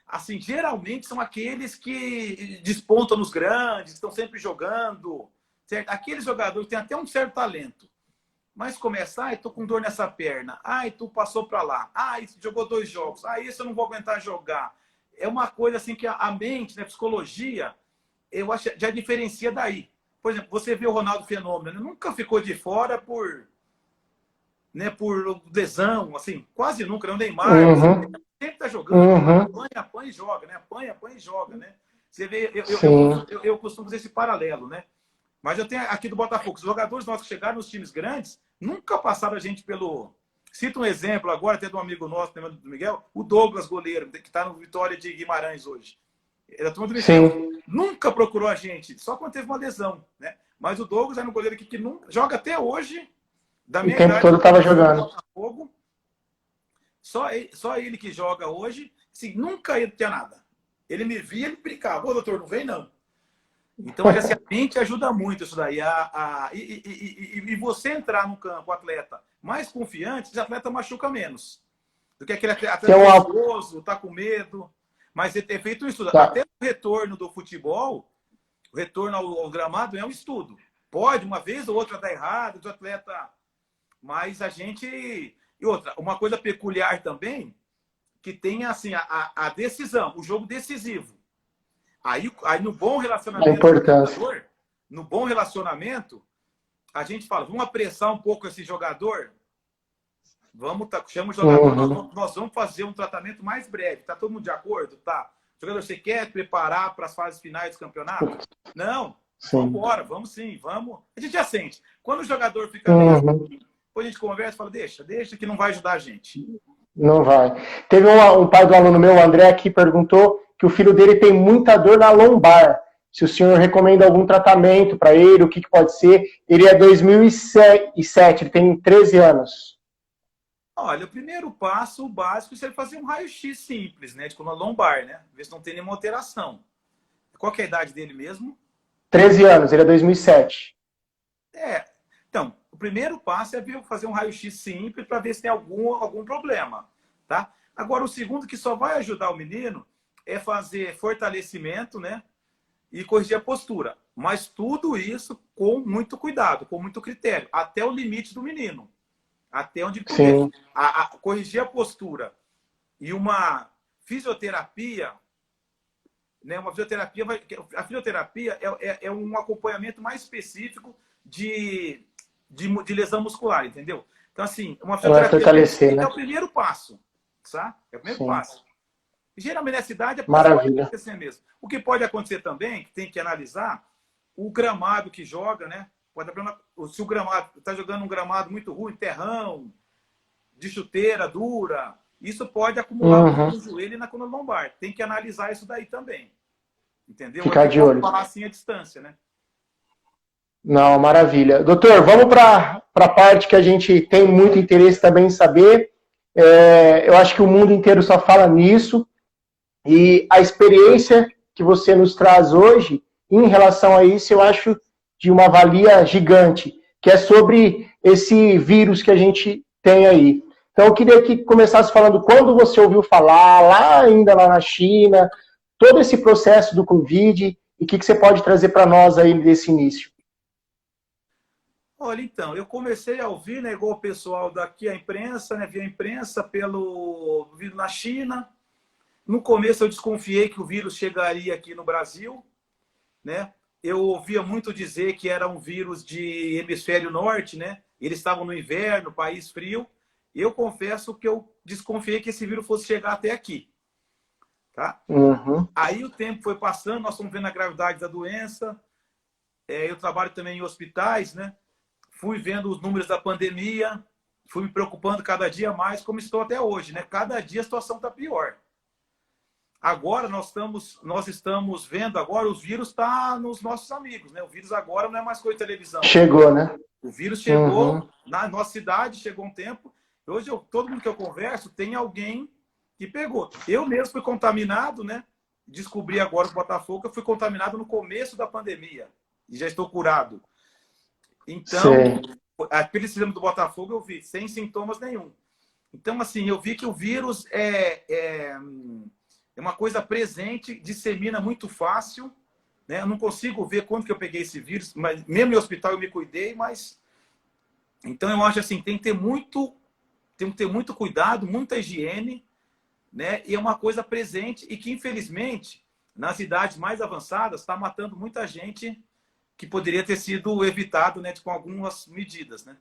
Assim, geralmente são aqueles que despontam nos grandes, estão sempre jogando. Certo? Aqueles jogadores têm até um certo talento. Mas começa, tô com dor nessa perna. Tu passou para lá. Jogou 2 jogos. Isso eu não vou aguentar jogar. É uma coisa assim que a mente, né, a psicologia, eu acho já diferencia daí. Por exemplo, você vê o Ronaldo Fenômeno, né? Nunca ficou de fora por lesão, assim, quase nunca, não Neymar, sempre tá jogando, apanha e joga, né? Apanha e joga, né? Você vê, eu costumo fazer esse paralelo, né? Mas eu tenho aqui do Botafogo, os jogadores nossos que chegaram nos times grandes, nunca passaram a gente pelo... Cito um exemplo agora, até de um amigo nosso, do Miguel, o Douglas, goleiro, que está no Vitória de Guimarães hoje. Ele é turma do Miguel. Nunca procurou a gente, só quando teve uma lesão, né? Mas o Douglas era um goleiro que nunca, joga até hoje, da minha idade. O tempo todo estava jogando. Só ele que joga hoje, assim, nunca ele tinha nada. Ele me via, ele brincava. Doutor, não vem não. Então, assim, a mente ajuda muito isso daí. E você entrar no campo, atleta, mais confiante, esse atleta machuca menos. Do que aquele atleta nervoso, tá com medo. Mas ele ter feito um estudo. Até o retorno do futebol, o retorno ao gramado é um estudo. Pode, uma vez ou outra, dar errado, o atleta... Mas a gente... E outra, uma coisa peculiar também, que tem assim, a decisão, o jogo decisivo. Aí no bom relacionamento, no bom relacionamento, a gente fala, vamos apressar um pouco esse jogador, chama o jogador, nós vamos fazer um tratamento mais breve. Tá todo mundo de acordo? Tá. Jogador, você quer preparar para as fases finais do campeonato? Não. Vamos embora, vamos sim, vamos. A gente já sente. Quando o jogador fica mesmo, depois a gente conversa e fala, deixa que não vai ajudar a gente. Não vai. Teve um pai do aluno meu, o André, que perguntou que o filho dele tem muita dor na lombar. Se o senhor recomenda algum tratamento para ele, o que pode ser? Ele é 2007, ele tem 13 anos. Olha, o primeiro passo, o básico, é você fazer um raio-x simples, né? De coluna lombar, né? Ver se não tem nenhuma alteração. Qual que é a idade dele mesmo? 13 anos, ele é 2007. Então, o primeiro passo é fazer um raio-x simples para ver se tem algum problema, tá? Agora, o segundo que só vai ajudar o menino é fazer fortalecimento, né? E corrigir a postura. Mas tudo isso com muito cuidado, com muito critério, até o limite do menino. Até onde puder. Corrigir a postura e uma fisioterapia, né? A fisioterapia é um acompanhamento mais específico de lesão muscular, entendeu? Então, assim, uma fisioterapia é o primeiro passo, sabe? É o primeiro passo. Geralmente nessa idade é pode acontecer mesmo. O que pode acontecer também, que tem que analisar, o gramado que joga, né? Se o gramado está jogando um gramado muito ruim, terrão, de chuteira dura, isso pode acumular no joelho e na coluna lombar. Tem que analisar isso daí também. Entendeu? Ficar de olho. Falar assim à distância, né? Não, maravilha. Doutor, vamos para a parte que a gente tem muito interesse também em saber. Eu acho que o mundo inteiro só fala nisso. E a experiência que você nos traz hoje, em relação a isso, eu acho de uma valia gigante, que é sobre esse vírus que a gente tem aí. Então, eu queria que começasse falando quando você ouviu falar, lá na China, todo esse processo do Covid, e o que você pode trazer para nós aí desse início. Olha, então, eu comecei a ouvir, né, igual o pessoal daqui, a imprensa, né, via a imprensa pelo vírus na China. No começo eu desconfiei que o vírus chegaria aqui no Brasil, né? Eu ouvia muito dizer que era um vírus de hemisfério norte, né? Eles estavam no inverno, país frio. Eu confesso que eu desconfiei que esse vírus fosse chegar até aqui, tá? Aí o tempo foi passando, nós estamos vendo a gravidade da doença. Eu trabalho também em hospitais, né? Fui vendo os números da pandemia, fui me preocupando cada dia mais, como estou até hoje, né? Cada dia a situação está pior. Agora nós estamos vendo, agora o vírus está nos nossos amigos, né? O vírus agora não é mais coisa de televisão. Chegou, né? O vírus chegou na nossa cidade, chegou um tempo. Hoje, todo mundo que eu converso tem alguém que pegou. Eu mesmo fui contaminado, né? Descobri agora no Botafogo que eu fui contaminado no começo da pandemia. E já estou curado. Então, pelo exame do Botafogo eu vi, sem sintomas nenhum. Então, assim, eu vi que o vírus é uma coisa presente, dissemina muito fácil, né? Eu não consigo ver quando que eu peguei esse vírus, mas mesmo no hospital eu me cuidei, mas... Então, eu acho assim, tem que ter muito cuidado, muita higiene, né? E é uma coisa presente e que, infelizmente, nas idades mais avançadas, está matando muita gente que poderia ter sido evitado, né, com algumas medidas, né?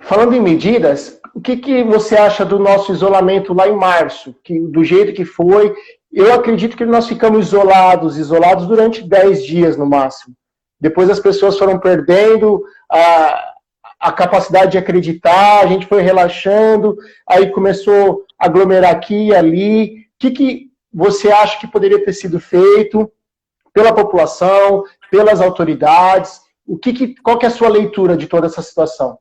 Falando em medidas, o que você acha do nosso isolamento lá em março? Do jeito que foi, eu acredito que nós ficamos isolados durante 10 dias no máximo. Depois as pessoas foram perdendo a capacidade de acreditar, a gente foi relaxando, aí começou a aglomerar aqui e ali. O que você acha que poderia ter sido feito pela população, pelas autoridades? Qual que é a sua leitura de toda essa situação?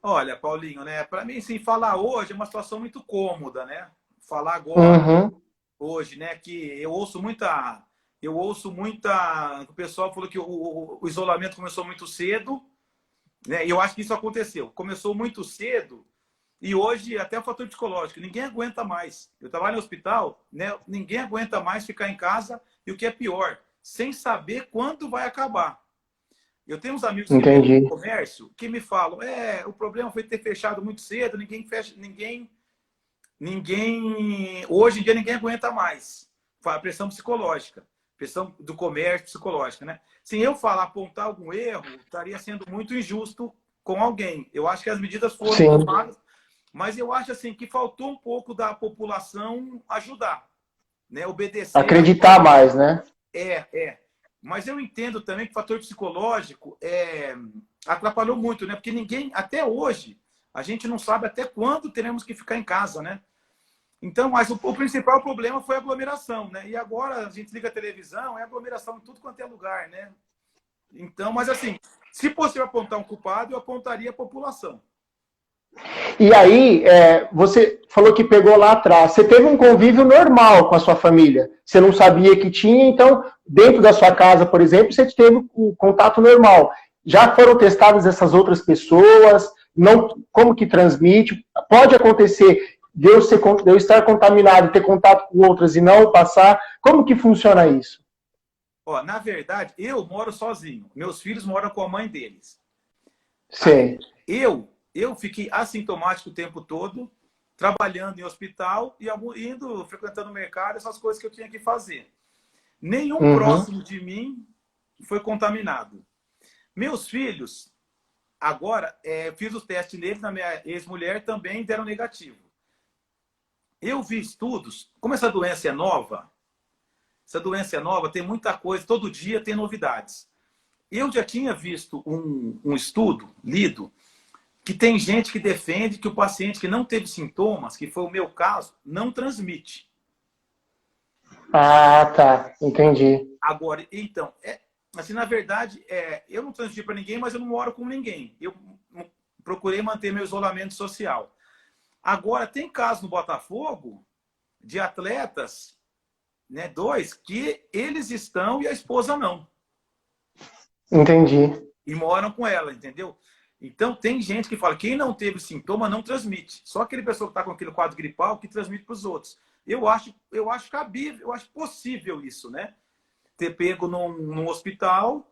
Olha, Paulinho, né? Para mim, sim, falar hoje é uma situação muito cômoda, né? Falar agora, hoje, né? Que eu ouço muita. O pessoal falou que o isolamento começou muito cedo, né? E eu acho que isso aconteceu. Começou muito cedo e hoje até o fator psicológico. Ninguém aguenta mais. Eu trabalho no hospital, né? Ninguém aguenta mais ficar em casa e o que é pior, sem saber quando vai acabar. Eu tenho uns amigos que vêm no comércio que me falam, o problema foi ter fechado muito cedo, hoje em dia ninguém aguenta mais. Pressão psicológica, pressão do comércio psicológica, né? Se eu apontar algum erro, estaria sendo muito injusto com alguém. Eu acho que as medidas foram tomadas, mas eu acho assim que faltou um pouco da população ajudar, né? Obedecer. Acreditar mais, né? Mas eu entendo também que o fator psicológico atrapalhou muito, né? Porque até hoje, a gente não sabe até quando teremos que ficar em casa, né? Então, mas o principal problema foi a aglomeração, né? E agora a gente liga a televisão, é aglomeração em tudo quanto é lugar, né? Então, mas assim, se fosse eu apontar um culpado, eu apontaria a população. E aí, você falou que pegou lá atrás. Você teve um convívio normal com a sua família. Você não sabia que tinha, então, dentro da sua casa, por exemplo, você teve um contato normal. Já foram testadas essas outras pessoas? Não, como que transmite? Pode acontecer de eu estar contaminado e ter contato com outras e não passar? Como que funciona isso? Ó, na verdade, eu moro sozinho. Meus filhos moram com a mãe deles. Tá? Sim. Eu fiquei assintomático o tempo todo, trabalhando em hospital e indo, frequentando o mercado, essas coisas que eu tinha que fazer. Nenhum Uhum. próximo de mim foi contaminado. Meus filhos, agora, fiz os testes neles, na minha ex-mulher, também deram negativo. Eu vi estudos, como essa doença é nova, tem muita coisa, todo dia tem novidades. Eu já tinha visto um estudo, lido, que tem gente que defende que o paciente que não teve sintomas, que foi o meu caso, não transmite. Ah, tá. Entendi. Agora, então, assim, na verdade, eu não transmiti para ninguém, mas eu não moro com ninguém. Eu procurei manter meu isolamento social. Agora, tem casos no Botafogo de atletas, né, dois, que eles estão e a esposa não. Entendi. E moram com ela, entendeu? Então, tem gente que fala, quem não teve sintoma não transmite. Só aquele pessoa que está com aquele quadro gripal que transmite para os outros. Eu acho cabível, eu acho possível isso, né? Ter pego num hospital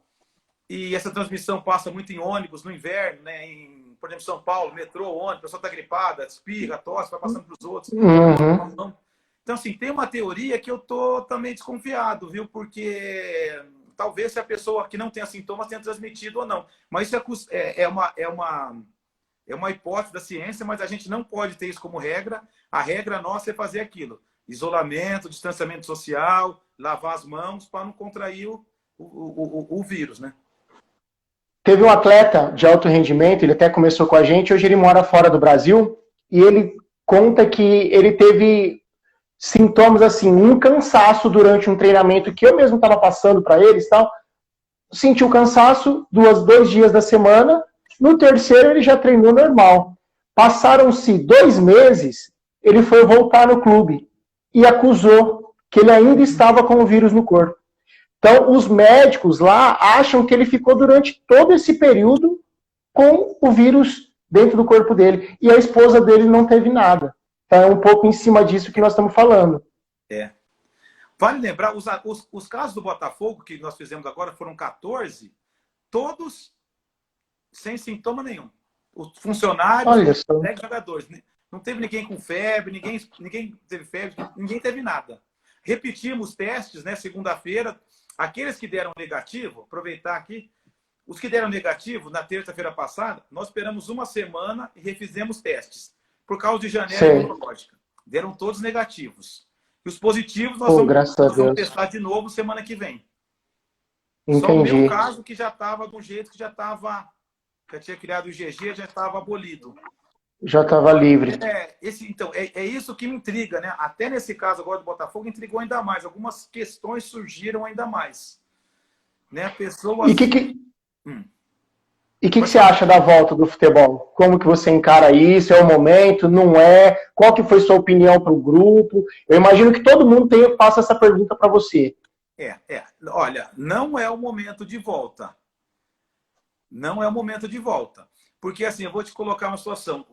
e essa transmissão passa muito em ônibus no inverno, né? Por exemplo, São Paulo, metrô, ônibus, a pessoa está gripada, espirra, tosse, vai passando para os outros. Uhum. Então, assim, tem uma teoria que eu tô também desconfiado, viu? Porque talvez se a pessoa que não tenha sintomas tenha transmitido ou não. Mas isso é uma hipótese da ciência, mas a gente não pode ter isso como regra. A regra nossa é fazer aquilo. Isolamento, distanciamento social, lavar as mãos para não contrair o vírus, né? Teve um atleta de alto rendimento, ele até começou com a gente, hoje ele mora fora do Brasil, e ele conta que ele teve sintomas assim, um cansaço durante um treinamento que eu mesmo estava passando para eles, tal. Sentiu cansaço 2 dias da semana, no terceiro ele já treinou normal. Passaram-se 2 meses, ele foi voltar no clube e acusou que ele ainda estava com o vírus no corpo. Então, os médicos lá acham que ele ficou durante todo esse período com o vírus dentro do corpo dele. E a esposa dele não teve nada. Então, é um pouco em cima disso que nós estamos falando. É. Vale lembrar, os casos do Botafogo que nós fizemos agora foram 14, todos sem sintoma nenhum. Os funcionários, Olha os só. jogadores. Não teve ninguém com febre, ninguém teve febre, ninguém teve nada. Repetimos os testes, né? Segunda-feira. Aqueles que deram negativo, aproveitar aqui, os que deram negativo na terça-feira passada, nós esperamos uma semana e refizemos testes. Por causa de janela imunológica. Deram todos negativos. E os positivos nós vamos testar de novo semana que vem. Entendi. Só o meu caso que já estava de um jeito que já tinha criado o IgG, já estava abolido. Já estava livre. Então, é isso que me intriga, né? Até nesse caso agora do Botafogo, intrigou ainda mais. Algumas questões surgiram ainda mais. Né? Pessoas... E o que você acha da volta do futebol? Como que você encara isso? É o momento? Não é? Qual que foi sua opinião para o grupo? Eu imagino que todo mundo faça essa pergunta para você. Olha, não é o momento de volta. Não é o momento de volta. Porque, assim, eu vou te colocar uma situação.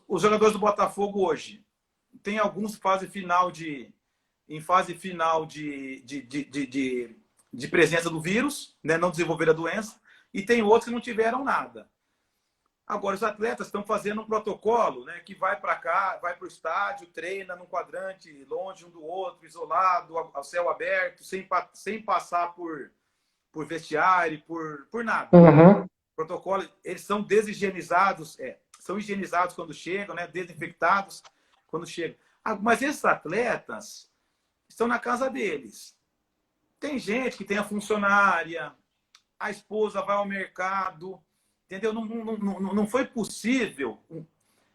Os jogadores do Botafogo hoje, tem alguns em fase final de presença do vírus, né? Não desenvolveram a doença, e tem outros que não tiveram nada. Agora, os atletas estão fazendo um protocolo, né, que vai para cá, vai para o estádio, treina num quadrante, longe um do outro, isolado, ao céu aberto, sem passar por vestiário, por nada. Uhum. Protocolo, eles são deshigienizados, são higienizados quando chegam, né, desinfectados quando chegam. Mas esses atletas estão na casa deles. Tem gente que tem a funcionária, a esposa vai ao mercado, entendeu? Não foi possível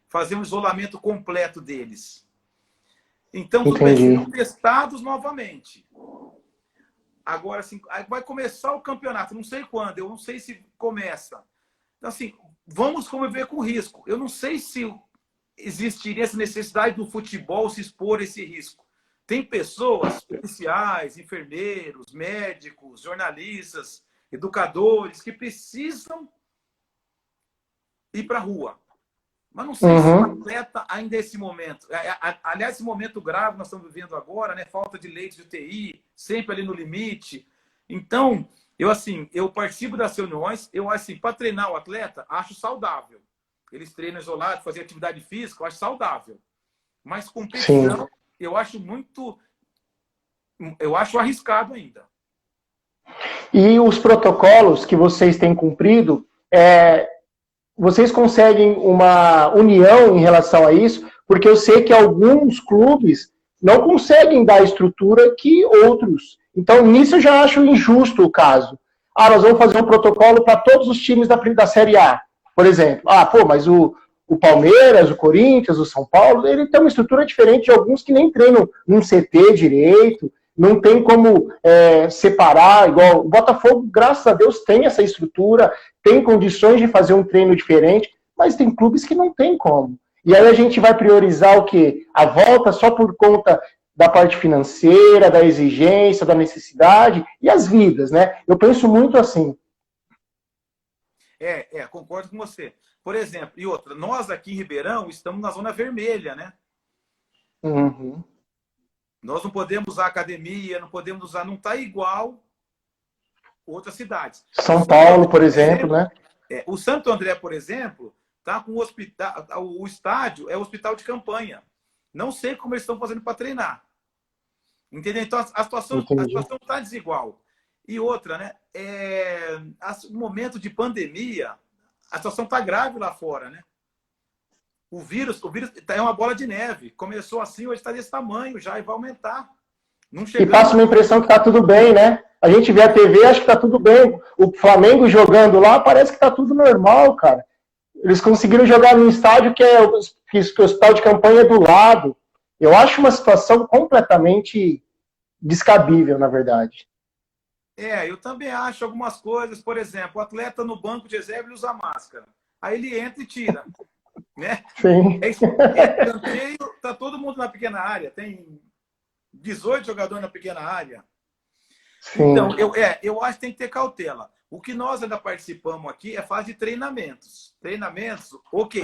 fazer um isolamento completo deles. Então, tudo bem, serão testados novamente. Agora, assim, vai começar o campeonato, não sei quando, eu não sei se começa. Então, assim, vamos conviver com o risco. Eu não sei se existiria essa necessidade do futebol se expor a esse risco. Tem pessoas, policiais, enfermeiros, médicos, jornalistas, educadores, que precisam ir para a rua. Mas não sei se o atleta ainda é esse momento. Aliás, esse momento grave que nós estamos vivendo agora, né? Falta de leitos de UTI, sempre ali no limite. Então, eu participo das reuniões, para treinar o atleta, acho saudável. Eles treinam isolado, fazer atividade física, eu acho saudável. Mas competição, sim, eu acho arriscado ainda. E os protocolos que vocês têm cumprido, vocês conseguem uma união em relação a isso? Porque eu sei que alguns clubes não conseguem dar a estrutura que outros. Então, nisso eu já acho injusto o caso. Nós vamos fazer um protocolo para todos os times da Série A, por exemplo. Mas o Palmeiras, o Corinthians, o São Paulo, ele tem uma estrutura diferente de alguns que nem treinam num CT direito, não tem como separar, igual o Botafogo, graças a Deus, tem essa estrutura, tem condições de fazer um treino diferente, mas tem clubes que não tem como. E aí a gente vai priorizar o quê? A volta só por conta da parte financeira, da exigência, da necessidade e as vidas, né? Eu penso muito assim. Concordo com você. Por exemplo, e outra, nós aqui em Ribeirão estamos na zona vermelha, né? Uhum. Nós não podemos usar academia, não está igual outras cidades. São Paulo, por exemplo, né? O Santo André, por exemplo, está com o estádio é o hospital de campanha. Não sei como eles estão fazendo para treinar. Entendeu? Então, a situação está desigual. E outra, né? No momento de pandemia, a situação está grave lá fora, né? O vírus é uma bola de neve. Começou assim, hoje está desse tamanho já e vai aumentar. E passa uma impressão que está tudo bem, né? A gente vê a TV, acha que está tudo bem. O Flamengo jogando lá, parece que está tudo normal, cara. Eles conseguiram jogar num estádio que o hospital de campanha é do lado. Eu acho uma situação completamente descabível, na verdade. Eu também acho algumas coisas. Por exemplo, o atleta no banco de reserva usa máscara. Aí ele entra e tira. Né? Sim. Tá todo mundo na pequena área. Tem 18 jogadores na pequena área. Sim. Então, eu acho que tem que ter cautela. O que nós ainda participamos aqui é fase de treinamentos. Treinamentos, ok.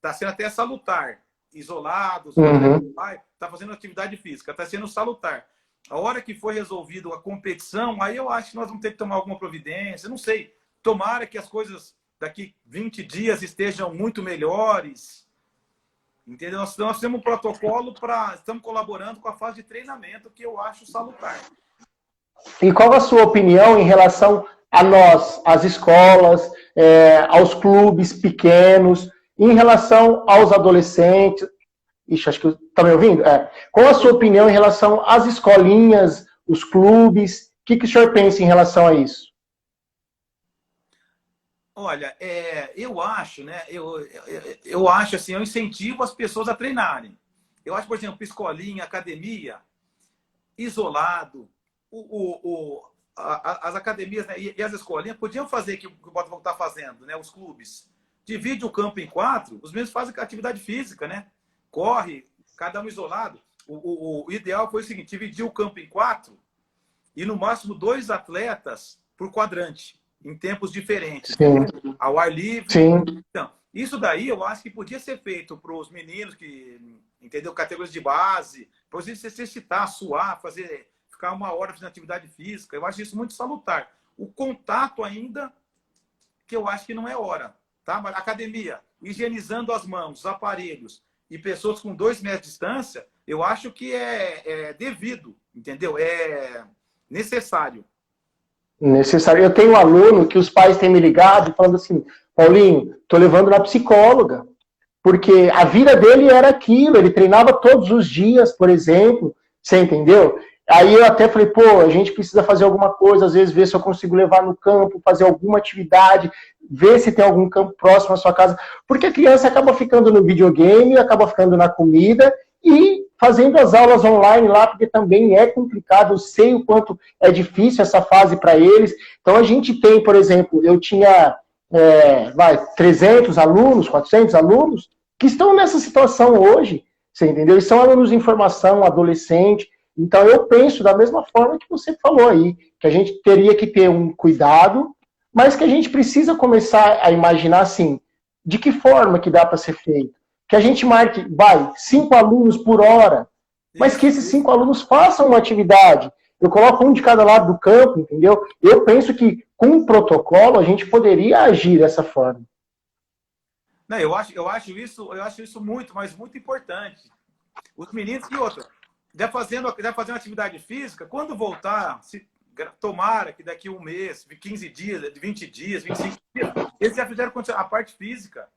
Tá sendo até salutar. Isolados, tá fazendo atividade física, tá sendo salutar. A hora que for resolvido a competição, aí eu acho que nós vamos ter que tomar alguma providência. Não sei. Tomara que as coisas daqui 20 dias estejam muito melhores. Entendeu? Nós temos um protocolo estamos colaborando com a fase de treinamento, que eu acho salutar. E qual a sua opinião em relação a nós, às escolas, aos clubes pequenos, em relação aos adolescentes? Ixi, acho que está me ouvindo? Qual a sua opinião em relação às escolinhas, os clubes? O que o senhor pensa em relação a isso? Olha, eu acho, né? Eu acho assim, eu incentivo as pessoas a treinarem. Eu acho, por exemplo, escolinha, academia, isolado, as academias, né, e as escolinhas podiam fazer o que o Botafogo está fazendo, né? Os clubes. Divide o campo em 4, os mesmos fazem atividade física, né? Corre, cada um isolado. O ideal foi o seguinte, dividir o campo em 4 e no máximo 2 atletas por quadrante, em tempos diferentes. Sim. Ao ar livre. Sim. Então, isso daí eu acho que podia ser feito para os meninos que, entendeu? Categorias de base, para eles se exercitar, suar, ficar 1 hora fazendo atividade física. Eu acho isso muito salutar. O contato ainda, que eu acho que não é hora. Tá? Mas academia, higienizando as mãos, os aparelhos e pessoas com 2 metros de distância, eu acho que é devido, entendeu? É necessário. Necessário. Eu tenho um aluno que os pais têm me ligado falando assim, Paulinho, tô levando na psicóloga, porque a vida dele era aquilo, ele treinava todos os dias, por exemplo, você entendeu? Aí eu até falei, a gente precisa fazer alguma coisa, às vezes ver se eu consigo levar no campo, fazer alguma atividade, ver se tem algum campo próximo à sua casa, porque a criança acaba ficando no videogame, acaba ficando na comida e fazendo as aulas online lá, porque também é complicado, eu sei o quanto é difícil essa fase para eles. Então a gente tem, por exemplo, eu tinha 300 alunos, 400 alunos, que estão nessa situação hoje, você entendeu? E são alunos em formação, adolescente. Então, eu penso da mesma forma que você falou aí, que a gente teria que ter um cuidado, mas que a gente precisa começar a imaginar, assim, de que forma que dá para ser feito. Que a gente marque, 5 alunos por hora, mas que esses 5 alunos façam uma atividade. Eu coloco um de cada lado do campo, entendeu? Eu penso que, com um protocolo, a gente poderia agir dessa forma. Não, eu acho isso muito, mas muito importante. Os meninos, e outra, já fazendo uma atividade física, quando voltar, tomara que daqui um mês, 15 dias, 20 didias, 25 dias, eles já fizeram a parte física.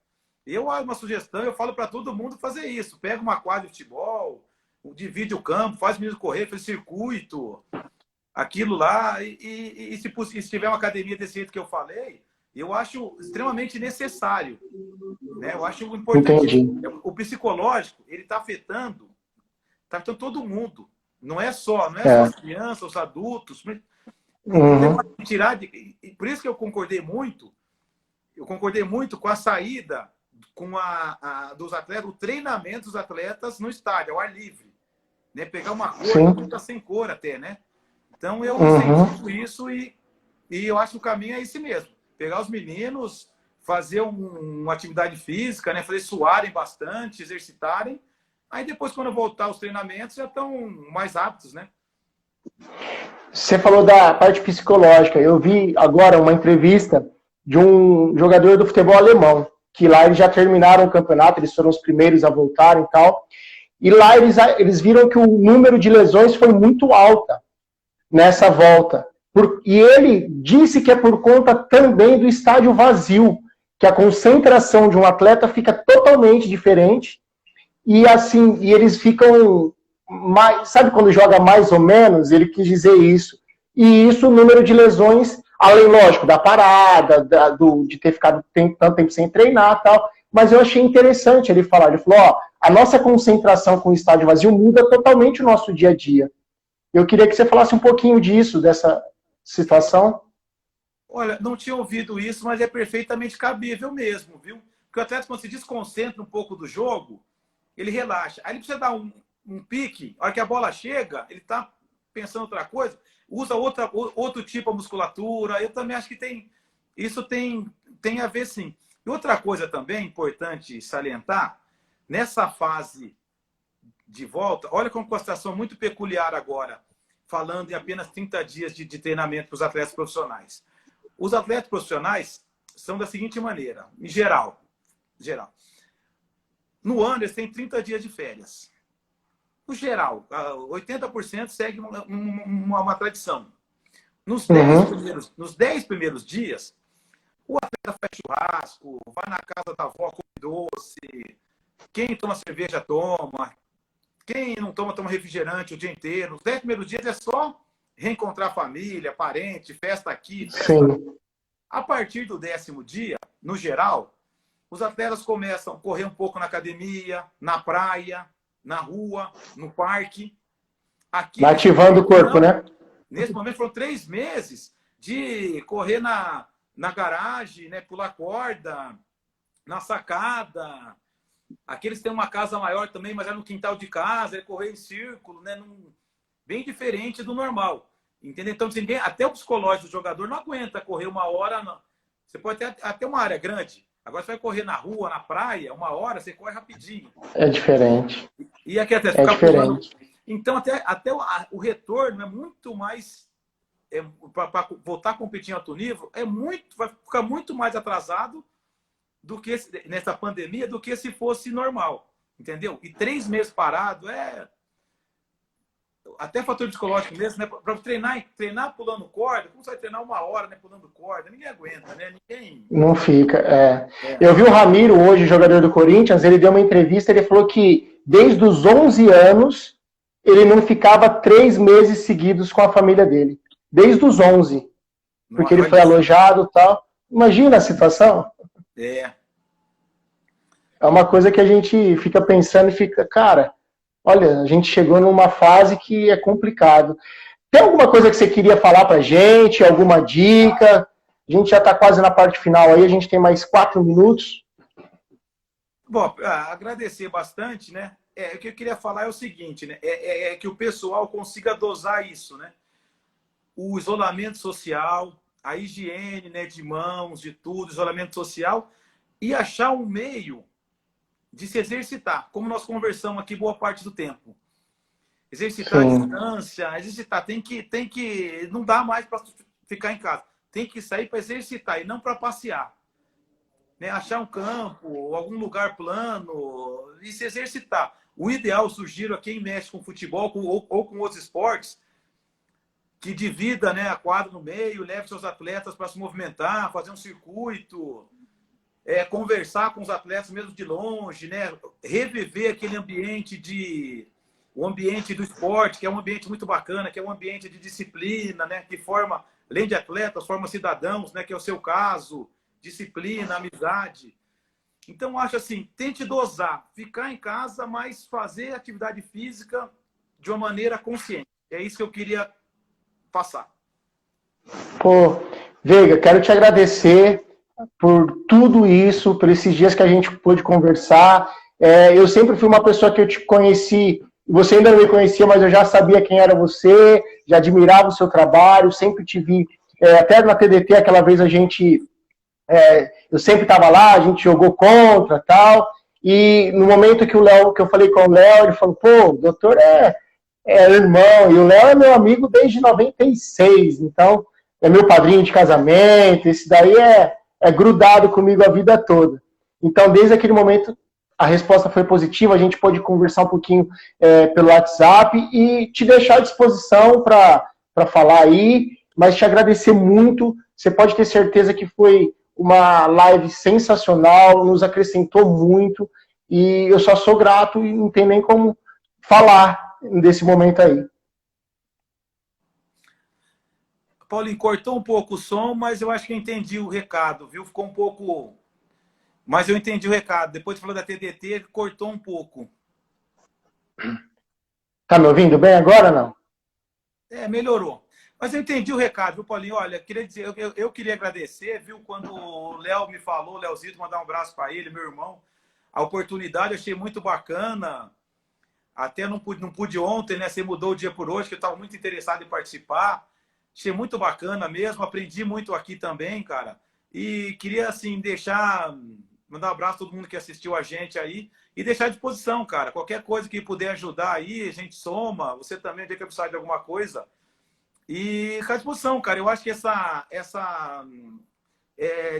Uma sugestão, eu falo para todo mundo fazer isso. Pega uma quadra de futebol, divide o campo, faz o menino correr, faz circuito, aquilo lá, e se tiver uma academia desse jeito que eu falei, eu acho extremamente necessário. Né? Eu acho importante. Entendi. O psicológico, ele está afetando todo mundo. Não é só as crianças, os adultos. Por isso que eu concordei muito com a saída dos atletas, o treinamento dos atletas no estádio, ao ar livre. Né? Pegar uma cor, tá sem cor até, né? Então eu incentivo isso e eu acho que o caminho é esse mesmo. Pegar os meninos, fazer uma atividade física, né? Fazer suarem bastante, exercitarem. Aí depois, quando voltar os treinamentos, já estão mais aptos, né? Você falou da parte psicológica. Eu vi agora uma entrevista de um jogador do futebol alemão, que lá eles já terminaram o campeonato, eles foram os primeiros a voltarem e tal. E lá eles viram que o número de lesões foi muito alta nessa volta. E ele disse que é por conta também do estádio vazio, que a concentração de um atleta fica totalmente diferente. E assim, eles ficam mais, sabe quando joga mais ou menos? Ele quis dizer isso. E isso, o número de lesões, além, lógico, da parada, de ter ficado tanto tempo sem treinar e tal. Mas eu achei interessante ele falar. Ele falou, a nossa concentração com o estádio vazio muda totalmente o nosso dia a dia. Eu queria que você falasse um pouquinho disso, dessa situação. Olha, não tinha ouvido isso, mas é perfeitamente cabível mesmo, viu? Porque o atleta, quando se desconcentra um pouco do jogo, ele relaxa. Aí ele precisa dar um pique, a hora que a bola chega, ele está pensando outra coisa, usa outro tipo de musculatura. Eu também acho que isso tem a ver, sim. E outra coisa também importante salientar, nessa fase de volta, olha como uma situação muito peculiar agora, falando em apenas 30 dias de treinamento para os atletas profissionais. Os atletas profissionais são da seguinte maneira, em geral. No ano, eles têm 30 dias de férias. No geral, 80% segue uma tradição. Nos 10 primeiros dias, o atleta faz churrasco, vai na casa da avó, come doce, quem toma cerveja toma, quem não toma refrigerante o dia inteiro. Os 10 primeiros dias é só reencontrar família, parente, festa aqui, festa lá. A partir do 10º dia, no geral, os atletas começam a correr um pouco na academia, na praia, na rua, no parque. Aqui, ativando o corpo, né? Nesse momento foram 3 meses de correr na garagem, né, pular corda, na sacada. Aqueles têm uma casa maior também, mas é no quintal de casa, é correr em círculo, né, bem diferente do normal. Entendeu? Então, até o psicológico do jogador não aguenta correr 1 hora. Não. Você pode ter até uma área grande. Agora você vai correr na rua, na praia, 1 hora, você corre rapidinho. É diferente. E aqui até ficar pulando. Então, até o retorno é muito mais. Para voltar a competir em alto nível, vai ficar muito mais atrasado do que nessa pandemia do que se fosse normal. Entendeu? E 3 meses parado até fator psicológico mesmo, né? Para treinar pulando corda, como você vai treinar 1 hora, né, pulando corda? Ninguém aguenta, né? Não fica, Eu vi o Ramiro hoje, jogador do Corinthians, ele deu uma entrevista, ele falou que desde os 11 anos ele não ficava 3 meses seguidos com a família dele. Desde os 11. Porque ele foi alojado e tal. Imagina a situação. É uma coisa que a gente fica pensando e fica, cara, olha, a gente chegou numa fase que é complicado. Tem alguma coisa que você queria falar pra gente? Alguma dica? A gente já está quase na parte final aí, a gente tem mais 4 minutos. Bom, agradecer bastante, né? O que eu queria falar é o seguinte, né? É que o pessoal consiga dosar isso, né? O isolamento social, a higiene, né, de mãos, de tudo, isolamento social, e achar um meio de se exercitar, como nós conversamos aqui boa parte do tempo. Exercitar Sim. a distância, exercitar, tem que, não dá mais para ficar em casa. Tem que sair para exercitar e não para passear. Né? Achar um campo, algum lugar plano e se exercitar. O ideal, sugiro a quem mexe com futebol ou com outros esportes, que divida, né, a quadra no meio, leve seus atletas para se movimentar, fazer um circuito, conversar com os atletas mesmo de longe, né, reviver aquele o ambiente do esporte, que é um ambiente muito bacana, que é um ambiente de disciplina, né, que forma, além de atletas, forma cidadãos, né, que é o seu caso, disciplina, amizade. Então, acho assim, tente dosar, ficar em casa, mas fazer atividade física de uma maneira consciente. É isso que eu queria passar. Pô, Veiga, quero te agradecer por tudo isso, por esses dias que a gente pôde conversar. Eu sempre fui uma pessoa que eu te conheci, você ainda não me conhecia, mas eu já sabia quem era você, já admirava o seu trabalho, sempre te vi, até na TDT, aquela vez eu sempre estava lá, a gente jogou contra tal, e no momento que eu falei com o Léo, ele falou, pô, o doutor é irmão, e o Léo é meu amigo desde 96, então é meu padrinho de casamento, esse daí é grudado comigo a vida toda. Então, desde aquele momento, a resposta foi positiva, a gente pôde conversar um pouquinho pelo WhatsApp e te deixar à disposição para falar aí, mas te agradecer muito, você pode ter certeza que foi uma live sensacional, nos acrescentou muito, e eu só sou grato e não tem nem como falar desse momento aí. Paulinho, cortou um pouco o som, mas eu acho que eu entendi o recado, viu? Ficou um pouco... Mas eu entendi o recado. Depois de falar da TDT, cortou um pouco. Tá me ouvindo bem agora, não? Melhorou. Mas eu entendi o recado, viu, Paulinho? Olha, queria dizer, eu queria agradecer, viu, quando o Léo me falou, o Léozito, mandar um abraço para ele, meu irmão. A oportunidade, eu achei muito bacana. Até não pude ontem, né? Você mudou o dia por hoje, que eu estava muito interessado em participar. Achei muito bacana mesmo, aprendi muito aqui também, cara. E queria, assim, mandar um abraço a todo mundo que assistiu a gente aí e deixar à disposição, cara. Qualquer coisa que puder ajudar aí, a gente soma. Você também, tem que precisar de alguma coisa. E ficar à disposição, cara. Eu acho que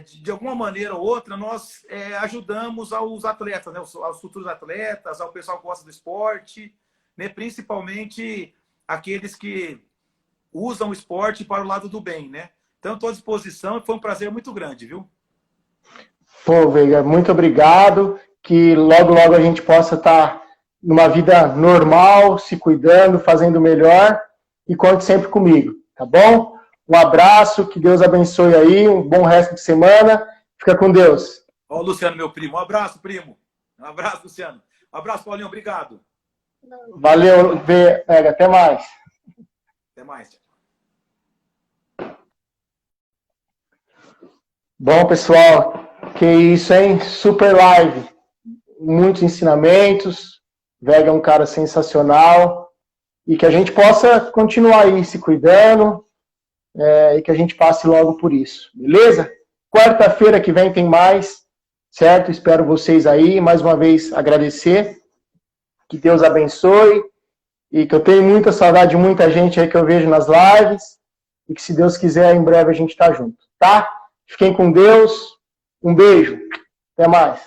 de alguma maneira ou outra, nós ajudamos aos atletas, né? Aos futuros atletas, ao pessoal que gosta do esporte, né? Principalmente aqueles que usam o esporte para o lado do bem, né? Então, estou à disposição e foi um prazer muito grande, viu? Pô, Veiga, muito obrigado. Que logo, logo a gente possa estar numa vida normal, se cuidando, fazendo o melhor. E conte sempre comigo, tá bom? Um abraço, que Deus abençoe aí, um bom resto de semana. Fica com Deus. Ó, Luciano, meu primo. Um abraço, primo. Um abraço, Luciano. Um abraço, Paulinho. Obrigado. Valeu, Veiga. Até mais. Até mais. Bom, pessoal, que isso, hein? Super live. Muitos ensinamentos. Veiga é um cara sensacional. E que a gente possa continuar aí se cuidando e que a gente passe logo por isso. Beleza? Quarta-feira que vem tem mais, certo? Espero vocês aí. Mais uma vez, agradecer. Que Deus abençoe. E que eu tenho muita saudade de muita gente aí que eu vejo nas lives. E que, se Deus quiser, em breve a gente tá junto, tá? Fiquem com Deus. Um beijo. Até mais.